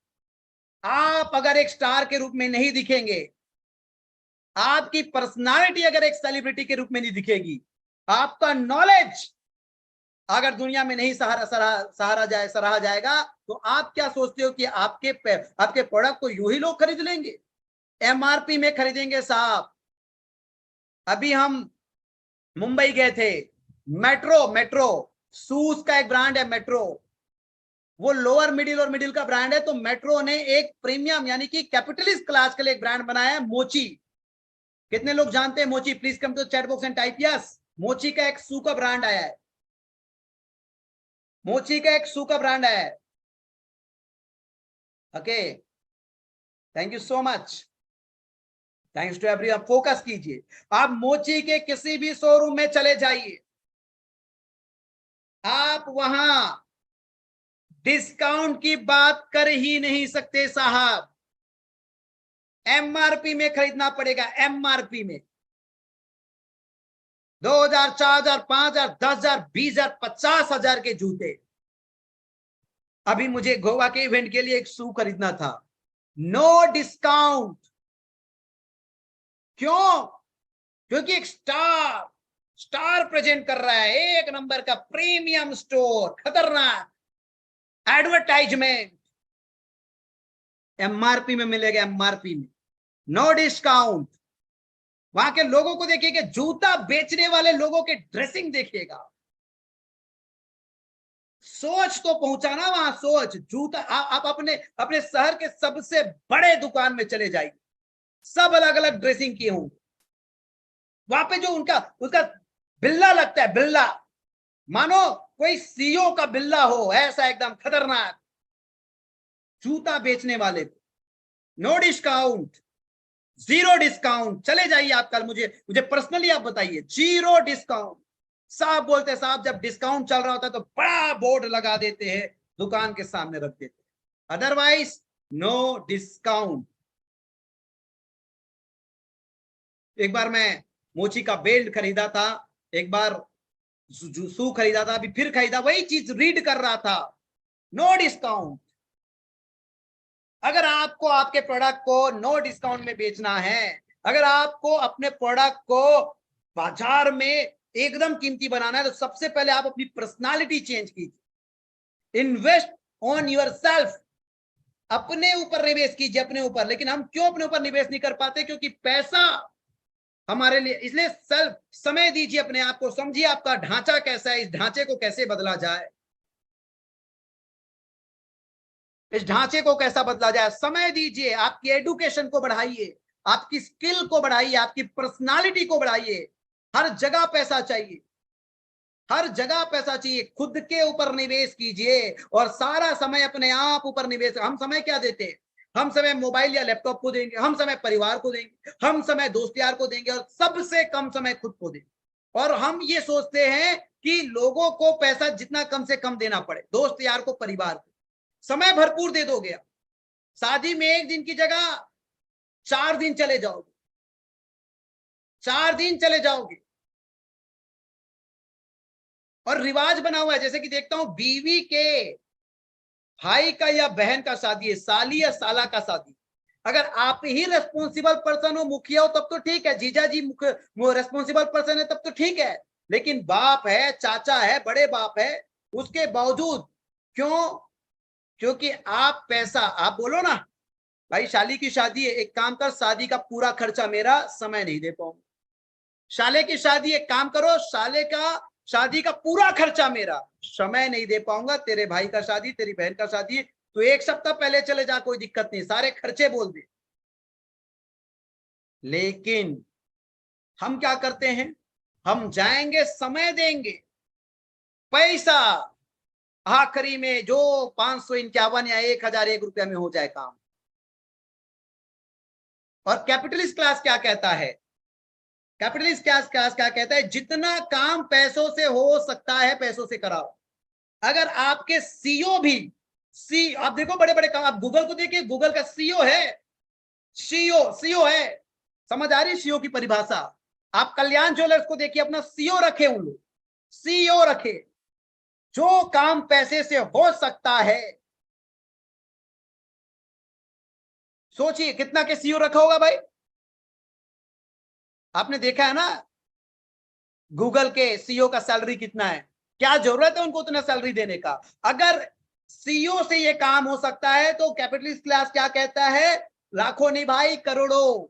आप अगर एक स्टार के रूप में नहीं दिखेंगे, आपकी पर्सनालिटी अगर एक सेलिब्रिटी के रूप में नहीं दिखेगी, आपका नॉलेज अगर दुनिया में नहीं सराहा जाएगा, तो आप क्या सोचते हो कि आपके प्रोडक्ट को यूं ही लोग खरीद लेंगे? एमआरपी में खरीदेंगे साहब। अभी हम मुंबई गए थे, मेट्रो शूज का एक ब्रांड है मेट्रो, वो लोअर मिडिल और मिडिल का ब्रांड है, तो मेट्रो ने एक प्रीमियम यानी कि कैपिटलिस्ट क्लास के लिए एक ब्रांड बनाया है, मोची। कितने लोग जानते हैं Mochi? Please come to chat box and type yes. Mochi का एक शू का ब्रांड आया है, मोची का एक शू का ब्रांड आया है। Okay, thank you so much, thanks to every. आप फोकस कीजिए, आप मोची के किसी भी शोरूम में चले जाइए, आप वहां डिस्काउंट की बात कर ही नहीं सकते साहब, एमआरपी में खरीदना पड़ेगा, एमआरपी में। 2,000, 4,000, 5,000, 10,000, 20,000, 50,000 के जूते। अभी मुझे गोवा के इवेंट के लिए एक शू खरीदना था, नो डिस्काउंट। क्यों? क्योंकि एक स्टार प्रेजेंट कर रहा है, एक नंबर का प्रीमियम स्टोर, खतरनाक एडवर्टाइजमेंट, एमआरपी में मिलेगा, एमआरपी में, नो डिस्काउंट। वहां के लोगों को देखिएगा, जूता बेचने वाले लोगों के ड्रेसिंग देखिएगा, सोच तो पहुंचाना वहां, सोच। जूता आप अपने अपने शहर के सबसे बड़े दुकान में चले जाइए, सब अलग अलग ड्रेसिंग किए होंगे, वहां पे जो उसका बिल्ला लगता है, बिल्ला, मानो कोई सीओ का बिल्ला हो, ऐसा एकदम खतरनाक जूता बेचने वाले को। No discount, zero discount. चले जाइए आप कल, मुझे पर्सनली आप बताइए, जीरो डिस्काउंट। साहब बोलते, साहब जब डिस्काउंट चल रहा होता है तो बड़ा बोर्ड लगा देते हैं, दुकान के सामने रख देते हैं, अदरवाइज नो डिस्काउंट। एक बार मैं मोची का बेल्ट खरीदा था, एक बार शू खरीदा था, अभी फिर खरीदा, वही चीज रीड कर रहा था, नो डिस्काउंट। अगर आपको आपके प्रोडक्ट को नो डिस्काउंट में बेचना है, अगर आपको अपने प्रोडक्ट को बाजार में एकदम कीमती बनाना है, तो सबसे पहले आप अपनी पर्सनालिटी चेंज कीजिए, इन्वेस्ट ऑन योर सेल्फ, अपने ऊपर निवेश कीजिए, अपने ऊपर। लेकिन हम क्यों अपने ऊपर निवेश नहीं कर पाते? क्योंकि पैसा हमारे लिए। इसलिए सेल्फ समय दीजिए, अपने आप को समझिए, आपका ढांचा कैसा है, इस ढांचे को कैसे बदला जाए, इस ढांचे को कैसा बदला जाए। समय दीजिए, आपकी एडुकेशन को बढ़ाइए, आपकी स्किल को बढ़ाइए, आपकी पर्सनालिटी को बढ़ाइए। हर जगह पैसा चाहिए, हर जगह पैसा चाहिए। खुद के ऊपर निवेश कीजिए और सारा समय अपने आप ऊपर निवेश। हम समय क्या देते हैं? हम समय मोबाइल या लैपटॉप को देंगे, हम समय परिवार को देंगे, हम समय दोस्त यार को देंगे और सबसे कम समय खुद को देंगे। और हम ये सोचते हैं कि लोगों को पैसा जितना कम से कम देना पड़े, दोस्त यार को, परिवार को समय भरपूर दे दोगे। शादी में एक दिन की जगह 4 दिन चले जाओगे, 4 दिन चले जाओगे। और रिवाज बना हुआ है, जैसे कि देखता हूं बीवी के भाई का या बहन का शादी है, साली या साला का शादी, अगर आप ही रेस्पॉन्सिबल पर्सन हो, मुखिया हो, तब तो ठीक है, जीजा जी रेस्पॉन्सिबल पर्सन है, तब तो ठीक है। लेकिन बाप है, चाचा है, बड़े बाप है, उसके बावजूद क्यों? क्योंकि आप पैसा, आप बोलो ना भाई शाली की शादी है, एक काम कर, शादी का पूरा खर्चा मेरा, समय नहीं दे पाऊंगा। शाले की शादी, एक काम करो, शाले का शादी का पूरा खर्चा मेरा, समय नहीं दे पाऊंगा। तेरे भाई का शादी, तेरी बहन का शादी, तो 1 सप्ताह पहले चले जा, कोई दिक्कत नहीं, सारे खर्चे बोल दे। लेकिन हम क्या करते हैं? हम जाएंगे, समय देंगे, पैसा आखिरी में जो 551 या 1001 रुपया में हो जाए काम। और कैपिटलिस्ट क्लास क्या कहता है? कैपिटलिस्ट क्लास क्या कहता है? जितना काम पैसों से हो सकता है पैसों से कराओ। अगर आपके सीईओ भी, आप देखो बड़े बड़े काम, आप गूगल को देखिए, गूगल का सीईओ है, सीईओ है, समझ आ रही है सीईओ की परिभाषा? आप कल्याण ज्वेलर्स को देखिए, अपना सीईओ रखे, उन लोग सीईओ रखे। जो काम पैसे से हो सकता है, सोचिए कितना के सीईओ रखा होगा भाई। आपने देखा है ना गूगल के सीईओ का सैलरी कितना है? क्या जरूरत है उनको उतना सैलरी देने का? अगर सीईओ से ये काम हो सकता है तो कैपिटलिस्ट क्लास क्या कहता है? लाखों नहीं भाई, करोड़ों।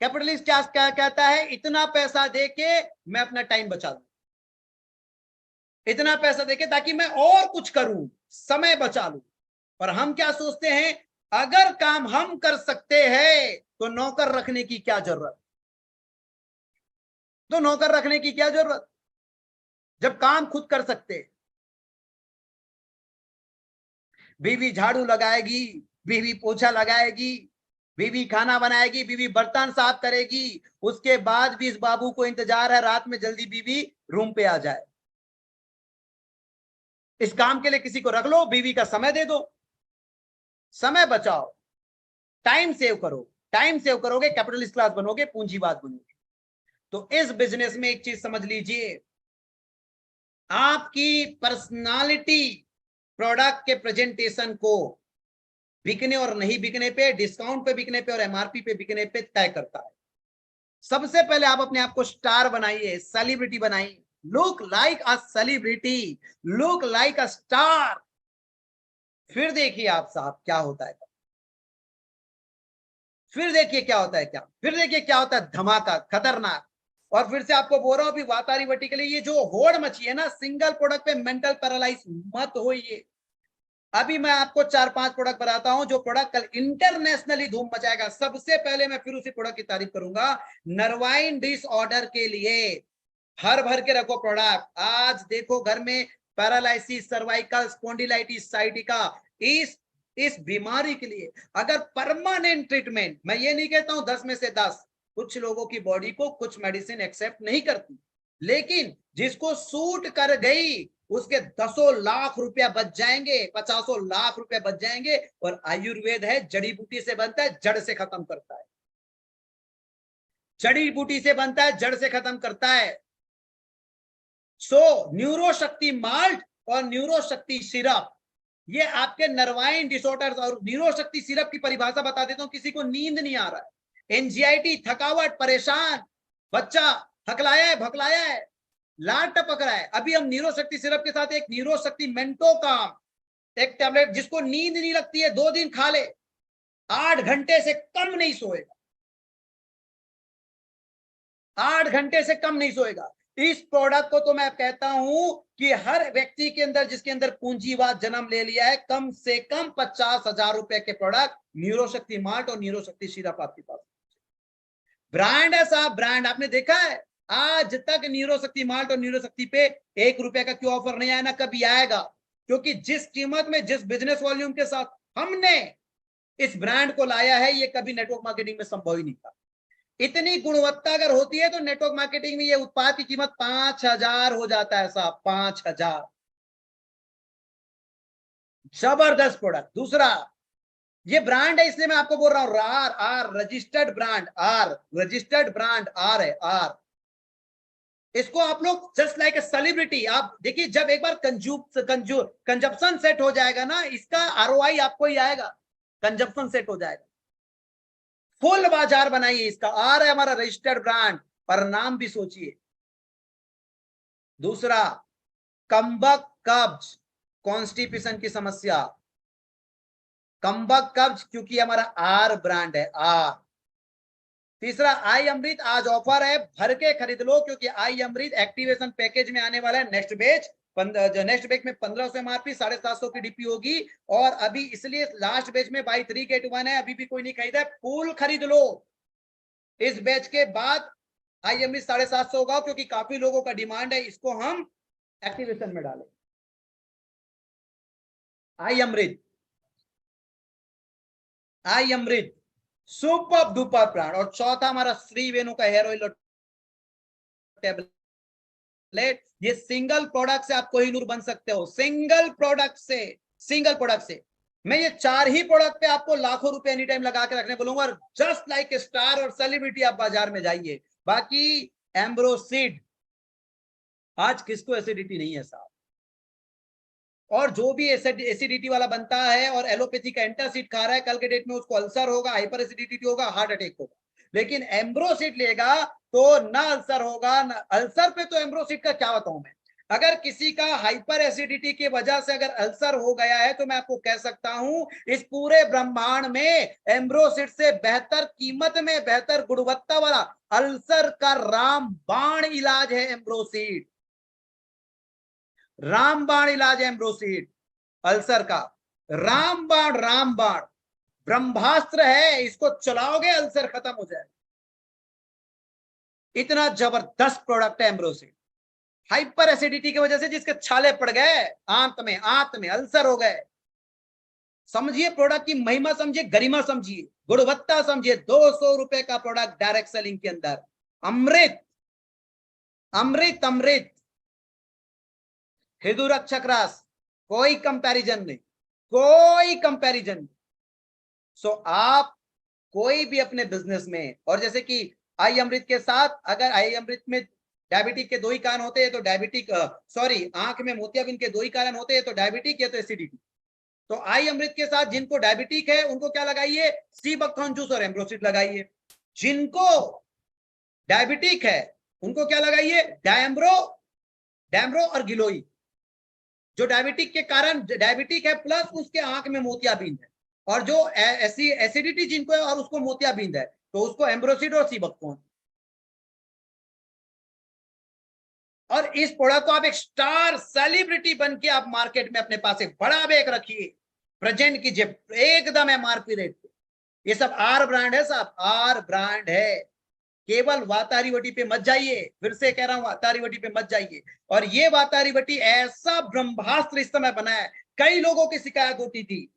कैपिटलिस्ट क्लास क्या कहता है? इतना पैसा देके मैं अपना टाइम बचा लूं, इतना पैसा देके ताकि मैं और कुछ करूं, समय बचा लूं। और हम क्या सोचते हैं? अगर काम हम कर सकते हैं तो नौकर रखने की क्या जरूरत? तो नौकर रखने की क्या जरूरत जब काम खुद कर सकते हैं? बीवी झाड़ू लगाएगी, बीवी पोछा लगाएगी, बीवी खाना बनाएगी, बीवी बर्तन साफ करेगी, उसके बाद भी इस बाबू को इंतजार है रात में जल्दी बीवी रूम पे आ जाए। इस काम के लिए किसी को रख लो, बीवी का समय दे दो, समय बचाओ, टाइम सेव करो। टाइम सेव करोगे, कैपिटलिस्ट क्लास बनोगे, पूंजीवाद बनोगे। तो इस बिजनेस में एक चीज समझ लीजिए, आपकी पर्सनालिटी प्रोडक्ट के प्रेजेंटेशन को बिकने और नहीं बिकने पे, डिस्काउंट पे बिकने पे और एमआरपी पे बिकने पे तय करता है। सबसे पहले आप अपने आप को स्टार बनाइए, सेलिब्रिटी बनाइए, look like a celebrity, look like a star. फिर देखिए आप साहब क्या होता है, फिर देखिए क्या होता है, फिर देखिए क्या होता है, धमाका खतरनाक। और फिर से आपको बोल रहा हूं, अभी वातारी वटी के लिए ये जो होड़ मची है ना, सिंगल प्रोडक्ट पे मेंटल पैरालाइज मत होइए। अभी मैं आपको 4-5 प्रोडक्ट बताता हूं जो प्रोडक्ट कल इंटरनेशनली धूम मचाएगा। सबसे पहले मैं फिर उसी प्रोडक्ट की तारीफ करूंगा, नर्वाइन डिसऑर्डर के लिए हर भर के रखो प्रोडक्ट। आज देखो घर में पैरालाइसिस, सर्वाइकल स्पॉन्डिलाइटिस, साइटिका, इस बीमारी के लिए अगर परमानेंट ट्रीटमेंट, मैं ये नहीं कहता हूं 10 में से 10, कुछ लोगों की बॉडी को कुछ मेडिसिन एक्सेप्ट नहीं करती, लेकिन जिसको सूट कर गई उसके 10 लाख रुपया बच जाएंगे, 50 लाख रुपया बच जाएंगे। और आयुर्वेद है, जड़ी बूटी से बनता है, जड़ से खत्म करता है, जड़ी बूटी से बनता है, जड़ से खत्म करता है। सो न्यूरो शक्ति माल्ट और न्यूरो शक्ति सिरप, ये आपके नर्वाइन डिसऑर्डर। और न्यूरो शक्ति सिरप की परिभाषा बता देता हूं, किसी को नींद नहीं आ रहा है, एंजाइटी, थकावट, परेशान, बच्चा हकलाया है, भकलाया है, लार टपक रहा है, अभी हम न्यूरो शक्ति सिरप के साथ एक न्यूरो शक्ति मेंटो का एक टैबलेट, जिसको नींद नहीं लगती है 2 दिन खा ले, 8 घंटे से कम नहीं सोएगा। 8 घंटे से कम नहीं सोएगा। इस प्रोडक्ट को तो मैं कहता हूं कि हर व्यक्ति के अंदर जिसके अंदर पूंजीवाद जन्म ले लिया है, कम से कम 50,000 रुपए के प्रोडक्ट न्यूरोशक्ति मार्ट और न्यूरोशक्ति सिरप आपके पास। ब्रांड है साहब, ब्रांड। आपने देखा है आज तक न्यूरोशक्ति मार्ट और न्यूरोशक्ति पे 1 रुपए का क्यों ऑफर नहीं आया, ना कभी आएगा, क्योंकि जिस कीमत में, जिस बिजनेस वॉल्यूम के साथ हमने इस ब्रांड को लाया है, ये कभी नेटवर्क मार्केटिंग में संभव ही नहीं था। इतनी गुणवत्ता अगर होती है तो नेटवर्क मार्केटिंग में ये उत्पाद की कीमत 5,000 हो जाता है साहब, 5,000। जबरदस्त प्रोडक्ट। दूसरा, ये ब्रांड है, इसलिए मैं आपको बोल रहा हूं, R R registered brand, R registered brand, R है, आर। इसको आप लोग जस्ट लाइक ए सेलिब्रिटी, आप देखिए, जब एक बार कंजप्शन सेट हो जाएगा ना, इसका आरओआई आपको ही आएगा। कंजप्शन सेट हो जाएगा, फुल बाजार बनाइए इसका। आर है हमारा रजिस्टर्ड ब्रांड, पर नाम भी सोचिए। दूसरा, कमबक कब्ज, कॉन्स्टिपेशन की समस्या, कमबक कब्ज, क्योंकि हमारा आर ब्रांड है, आर। तीसरा, आई अमृत, आज ऑफर है, भर के खरीद लो, क्योंकि आई अमृत एक्टिवेशन पैकेज में आने वाला है। नेक्स्ट बैच में 1500 एमआरपी, 750 की डीपी होगी। और अभी इसलिए लास्ट बैच में बाई 3 गेट 1 है, अभी भी कोई नहीं खरीदा है, फुल खरीद लो। इस बैच के बाद आई अमृत 750 होगा, क्योंकि काफी लोगों का डिमांड है, इसको हम एक्टिवेशन में डालें। आई अमृत, आई अमृत सुपर डुपर ब्रांड। और चौथा हमारा श्री वेणु का हेयर ऑयल टेबलेट, ये सिंगल प्रोडक्ट से आप कोहिनूर बन सकते हो, सिंगल प्रोडक्ट से, सिंगल प्रोडक्ट से। मैं ये 4 ही प्रोडक्ट पे आपको लाखों रुपए एनी टाइम लगा के रखने बोलूंगा, और जस्ट लाइक स्टार और सेलिब्रिटी आप बाजार में जाइए। बाकी एम्ब्रोसिड, आज किसको एसिडिटी नहीं है साहब, और जो भी एसिडिटी वाला बनता है और एलोपैथी का एंटासिड खा रहा है, कल के डेट में उसको अल्सर होगा, हाइपर एसिडिटी होगा, हार्ट अटैक होगा। लेकिन एम्ब्रोसिड लेगा तो ना अल्सर होगा, ना अल्सर पे तो एम्ब्रोसिड का क्या बताऊं मैं। अगर किसी का हाइपर एसिडिटी की वजह से अगर अल्सर हो गया है, तो मैं आपको कह सकता हूं इस पूरे ब्रह्मांड में एम्ब्रोसिड से बेहतर कीमत में, बेहतर गुणवत्ता वाला अल्सर का रामबाण इलाज है एम्ब्रोसिड। रामबाण इलाज है एम्ब्रोसिड, अल्सर का रामबाण, रामबाण ब्रह्मास्त्र है, इसको चलाओगे अल्सर खत्म हो जाए। इतना जबरदस्त प्रोडक्ट है एम्ब्रोसिड। हाइपर एसिडिटी की वजह से जिसके छाले पड़ गए, आंत में अल्सर हो गए, समझिए प्रोडक्ट की महिमा, समझिए गरिमा, समझिए गुणवत्ता, समझिए 200 रुपए का प्रोडक्ट डायरेक्ट सेलिंग के अंदर। अमृत, अमृत, अमृत हृदय रक्षक रास, कोई कंपैरिजन नहीं, कोई कंपैरिजन नहीं। सो आप कोई भी अपने बिजनेस में, और जैसे कि आई अमृत के साथ, अगर आई अमृत में डायबिटिक के 2 ही कारण होते हैं, तो डायबिटिक सॉरी आंख में मोतियाबिंद के 2 ही कारण होते हैं, तो डायबिटिक या तो एसिडिटी। तो आई अमृत के साथ जिनको डायबिटिक है उनको क्या लगाइए, सी बकथॉर्न जूस और एम्ब्रोसिड लगाइए। जिनको डायबिटिक है उनको क्या लगाइए, डैम्ब्रो, डैम्ब्रो और गिलोई। जो डायबिटिक के कारण डायबिटिक है प्लस उसके आंख में मोतियाबिंद है, और जो एसिडिटी जिनको है और उसको मोतियाबिंद है, तो उसको एम्ब्रोसिड और सीबकथॉर्न। और इस प्रोडक्ट को आप एक स्टार सेलिब्रिटी बन के आप मार्केट में अपने पास एक बड़ा बैग रखिए, प्रेजेंट कीजिए एकदम एमआरपी रेट पे। ये सब आर ब्रांड है साहब, आर ब्रांड है। केवल वातारीवटी पे मत जाइए, फिर से कह रहा हूं वातारीवटी पे मत जाइए। और ये वातारीवटी ऐसा ब्रह्मास्त्र इस समय बना है, कई लोगों की शिकायत होती थी,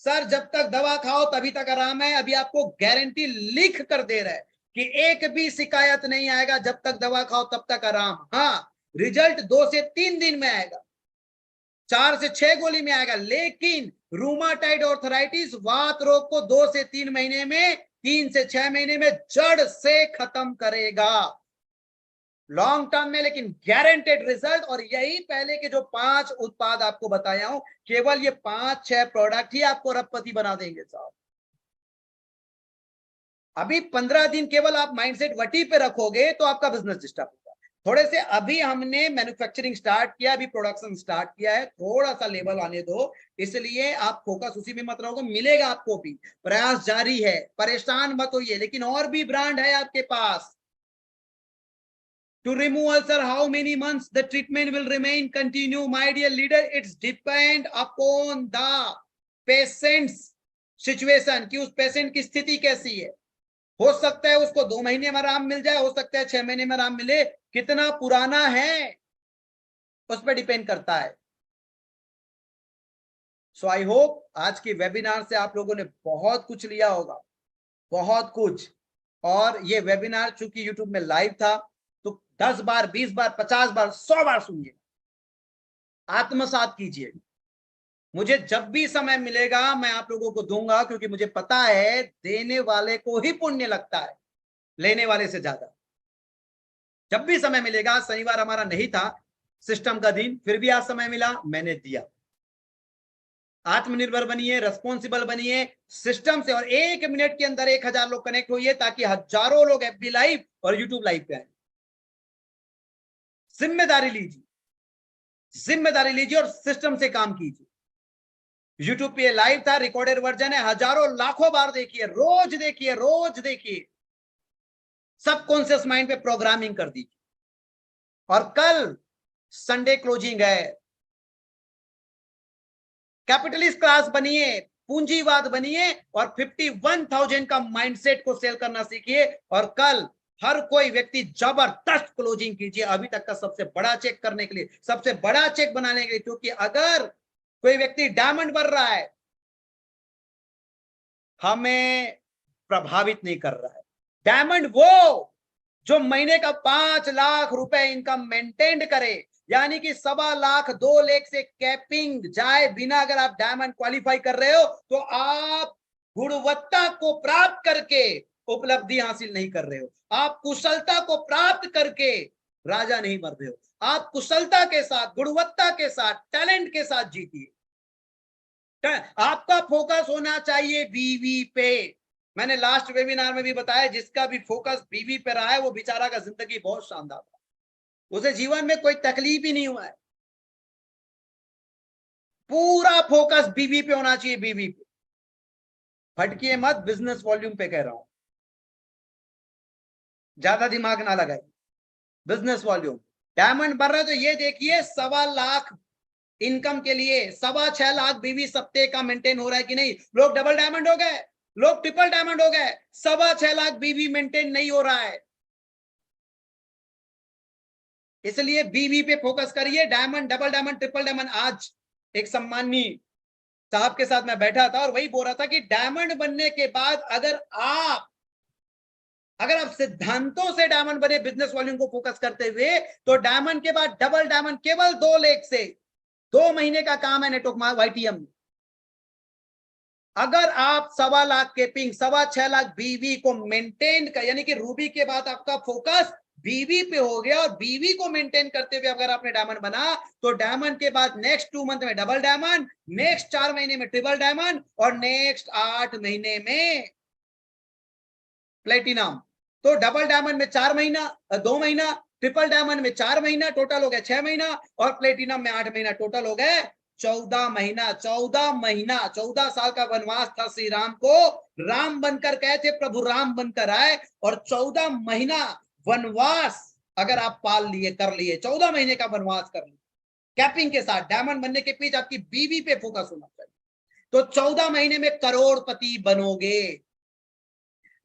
सर जब तक दवा खाओ तभी तक आराम है। अभी आपको गारंटी लिख कर दे रहा है कि एक भी शिकायत नहीं आएगा, जब तक दवा खाओ तब तक आराम। हाँ, रिजल्ट 2 से 3 दिन में आएगा, 4 से 6 गोली में आएगा, लेकिन रूमाटाइड ऑर्थराइटिस, वात रोग को 2 से 3 महीने में, 3 से 6 महीने में जड़ से खत्म करेगा, लॉन्ग टर्म में, लेकिन गारंटेड रिजल्ट। और यही पहले के जो 5 उत्पाद आपको बताया हूं, केवल ये 5-6 प्रोडक्ट ही आपको अरबपति बना देंगे साहब। अभी 15 दिन केवल आप माइंडसेट वटी पे रखोगे तो आपका बिजनेस डिस्टर्ब होगा। थोड़े से अभी हमने मैन्युफैक्चरिंग स्टार्ट किया, अभी प्रोडक्शन स्टार्ट किया है, थोड़ा सा लेवल आने दो, इसलिए आप फोकस उसी में मत रहोगे, मिलेगा आपको भी, प्रयास जारी है, परेशान मत होइए। लेकिन और भी ब्रांड है आपके पास, To remove ulcer, how many months the treatment will remain continue? My dear leader, it's depend upon the patient's situation कि उस पेशेंट की स्थिति कैसी है. हो सकता है उसको 2 महीने में आराम मिल जाए, हो सकता है 6 महीने में आराम मिले. कितना पुराना है उस पर डिपेंड करता है. सो आई होप आज के वेबिनार से आप लोगों ने बहुत कुछ लिया होगा, बहुत कुछ. और ये वेबिनार चूंकि यूट्यूब में लाइव था तो 10 बार, 20 बार, 50 बार, 100 बार सुनिए, आत्मसात कीजिए. मुझे जब भी समय मिलेगा मैं आप लोगों को दूंगा, क्योंकि मुझे पता है देने वाले को ही पुण्य लगता है, लेने वाले से ज्यादा. जब भी समय मिलेगा, शनिवार हमारा नहीं था सिस्टम का दिन, फिर भी आज समय मिला, मैंने दिया. आत्मनिर्भर बनिए, रेस्पॉन्सिबल बनिए सिस्टम से, और 1 मिनट के अंदर 1000 लोग कनेक्ट होइए ताकि हजारों लोग एफबी लाइव और यूट्यूब लाइव पे आए. जिम्मेदारी लीजिए, जिम्मेदारी लीजिए और सिस्टम से काम कीजिए. यूट्यूब पे लाइव था, रिकॉर्डेड वर्जन है, हजारों लाखों बार देखिए, रोज देखिए, रोज देखिए. सबकॉन्शियस माइंड पे प्रोग्रामिंग कर दीजिए. और कल संडे क्लोजिंग है. कैपिटलिस्ट क्लास बनिए, पूंजीवाद बनिए और 51,000 का माइंडसेट को सेल करना सीखिए. और कल हर कोई व्यक्ति जबरदस्त क्लोजिंग कीजिए, अभी तक का सबसे बड़ा चेक करने के लिए, सबसे बड़ा चेक बनाने के लिए. क्योंकि अगर कोई व्यक्ति डायमंड बन रहा है, हमें प्रभावित नहीं कर रहा है. डायमंड वो जो महीने का 5 लाख रुपए इनकम मेंटेन करे, यानी कि 1.25 लाख 2 लाख से कैपिंग जाए बिना अगर आप डायमंड क्वालिफाई कर रहे हो तो आप गुणवत्ता को प्राप्त करके उपलब्धि हासिल नहीं कर रहे हो. आप कुशलता को प्राप्त करके राजा नहीं बन रहे हो. आप कुशलता के साथ, गुणवत्ता के साथ, टैलेंट के साथ जीतिए. आपका फोकस होना चाहिए बीवी पे. मैंने लास्ट वेबिनार में भी बताया, जिसका भी फोकस बीवी पे रहा है वो बेचारा का जिंदगी बहुत शानदार है, उसे जीवन में कोई तकलीफ ही नहीं हुआ है. पूरा फोकस बीवी पे होना चाहिए, बीवी पे. भटकिए मत, बिजनेस वॉल्यूम पे कह रहा हूं, ज्यादा दिमाग ना लगाए. बिजनेस वॉल्यूम डायमंड बढ़ रहा है तो ये देखिए 1.25 लाख इनकम के लिए 6.25 लाख बीवी सप्ते का मेंटेन हो रहा है कि नहीं. लोग डबल डायमंड हो गए, लोग ट्रिपल डायमंड हो गए, 6.25 लाख बीवी मेंटेन नहीं हो रहा है. इसलिए बीवी पे फोकस करिए. Diamond, double diamond, triple diamond. आज एक सम्मानीय साहब के साथ मैं बैठा था और वही बोल रहा था कि डायमंड बनने के बाद अगर आप सिद्धांतों से डायमंड बने, बिजनेस वॉल्यूम को फोकस करते हुए, तो डायमंड के बाद डबल डायमंड केवल 2 लाख से 2 महीने का काम है नेटवर्क वाईटीएम में. अगर आप 1.25 लाख के पिंग, 6.25 लाख बीवी को मेंटेन कर, यानी कि रूबी के बाद आपका फोकस बीवी पे हो गया और बीवी को मेंटेन करते हुए अगर आपने डायमंड बना, तो डायमंड के बाद नेक्स्ट 2 मंथ में डबल डायमंड, नेक्स्ट 4 महीने में ट्रिपल डायमंड और नेक्स्ट 8 महीने में प्लेटिनम. तो डबल डायमंड में 4 महीना, 2 महीना, ट्रिपल डायमंड में 4 महीना, टोटल हो गया 6 महीना, और प्लेटिनम में 8 महीना, टोटल हो गए 14 महीना. 14 महीना, 14 साल का वनवास था श्री राम को. राम बनकर गए थे, प्रभु राम बनकर आए, और 14 महीना वनवास अगर आप पाल लिए, कर लिए, 14 महीने का वनवास कर लिए कैपिंग के साथ, डायमंड बनने के पीछे आपकी बीवी पे फोकस होना चाहिए. तो 14 महीने में करोड़पति बनोगे.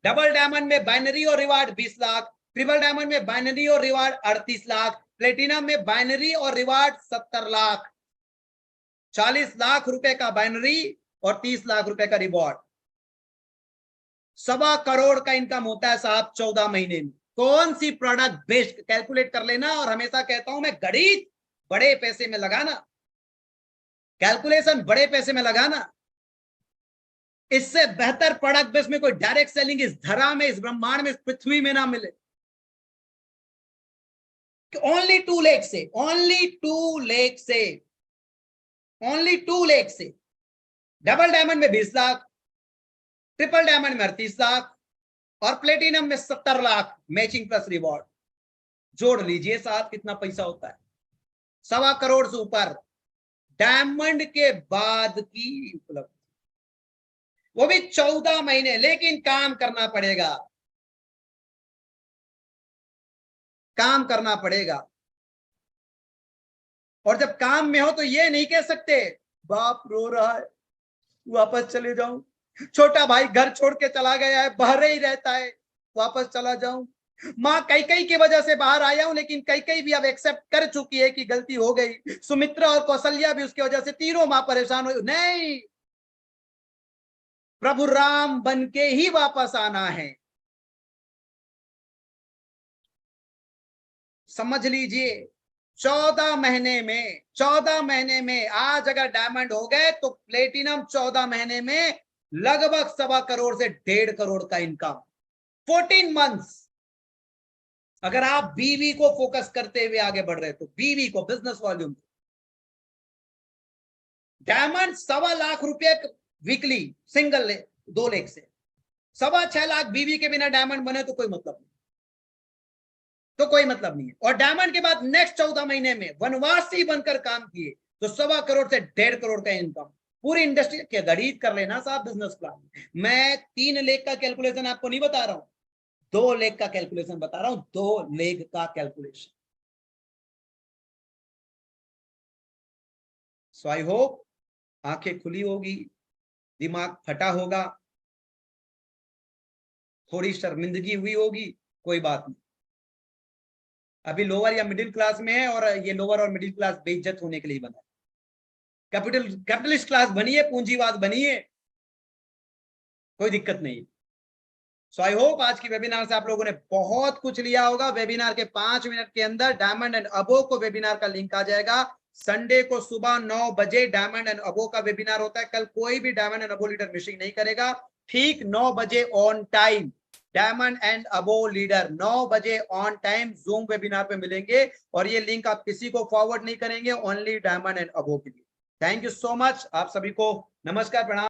डबल डायमंड में बाइनरी और रिवार्ड 20 लाख, ट्रिपल डायमंड में बाइनरी और रिवार्ड 38 लाख, प्लेटिनम में बाइनरी और रिवार्ड 70 लाख. 40 लाख रुपए का बाइनरी और 30 लाख रुपए का रिवॉर्ड. 1.25 करोड़ का इनकम होता है साहब 14 महीने में. कौन सी प्रोडक्ट बेस्ड कैलकुलेट कर लेना. और हमेशा कहता हूं मैं, गणित बड़े पैसे में लगाना, कैलकुलेशन बड़े पैसे में लगाना. इससे बेहतर प्रोडक्ट बेस में कोई डायरेक्ट सेलिंग इस धरा में, इस ब्रह्मांड में, इस पृथ्वी में ना मिले. ओनली 2 लाख से, ओनली 2 लाख से, ओनली 2 लाख से डबल डायमंड में 20 लाख, ट्रिपल डायमंड में 38 लाख और प्लेटिनम में 70 लाख मैचिंग प्लस रिवॉर्ड. जोड़ लीजिए साहब कितना पैसा होता है. 1.25 करोड़ से ऊपर डायमंड के बाद की उपलब्धि, वो भी 14 महीने. लेकिन काम करना पड़ेगा. काम करना पड़ेगा। और जब काम में हो तो ये नहीं कह सकते बाप रो रहा है वापस चले जाऊं, छोटा भाई घर छोड़ के चला गया है बाहर ही रहता है वापस चला जाऊं, माँ कैकेयी की वजह से बाहर आया हूं लेकिन कैकेयी भी अब एक्सेप्ट कर चुकी है कि गलती हो गई, सुमित्रा और कौशल्या भी उसकी वजह से तीनों माँ परेशान हुई। नहीं, प्रभु राम बन के ही वापस आना है। समझ लीजिए 14 महीने में आज अगर डायमंड हो गए तो प्लेटिनम 14 महीने में लगभग 1.25 से 1.5 करोड़ का इनकम 14 मंथ्स। अगर आप बीवी को फोकस करते हुए आगे बढ़ रहे तो बीवी को, बिजनेस वॉल्यूम, डायमंड 1.25 लाख रुपए वीकली सिंगल 2 लेख से 6.25 लाख बीवी के बिना डायमंड बने तो कोई मतलब नहीं, तो कोई मतलब नहीं है। और डायमंड के बाद नेक्स्ट 14 महीने में वनवासी बनकर काम किए तो 1.25 करोड़ से 1.5 करोड़ का इनकम। पूरी इंडस्ट्री के गणित कर लेना साहब बिजनेस प्लान। मैं 3 लेख का कैलकुलेशन आपको नहीं बता रहा हूं, 2 लेख का कैलकुलेशन बता रहा हूं, 2 लेख का कैलकुलेशन। सो आई होप आंखें खुली होगी, दिमाग फटा होगा, थोड़ी शर्मिंदगी हुई होगी, कोई बात नहीं। अभी लोअर या मिडिल क्लास में है और ये लोअर और मिडिल क्लास बेइज्जत होने के लिए बना है। कैपिटलिस्ट क्लास बनी है, पूंजीवाद बनी है, कोई दिक्कत नहीं। सो आई होप आज की वेबिनार से आप लोगों ने बहुत कुछ लिया होगा। वेबिनार के 5 मिनट के अंदर डायमंड एंड अबो को वेबिनार का लिंक आ जाएगा। संडे को सुबह 9 बजे डायमंड एंड अबो का वेबिनार होता है। कल कोई भी diamond and above leader missing नहीं करेगा, ठीक 9 बजे on time. Diamond and above leader 9 बजे ऑन टाइम जूम वेबिनार पे मिलेंगे और ये लिंक आप किसी को फॉरवर्ड नहीं करेंगे, ओनली डायमंड एंड अबो के लिए। थैंक यू सो मच, आप सभी को नमस्कार, प्रणाम।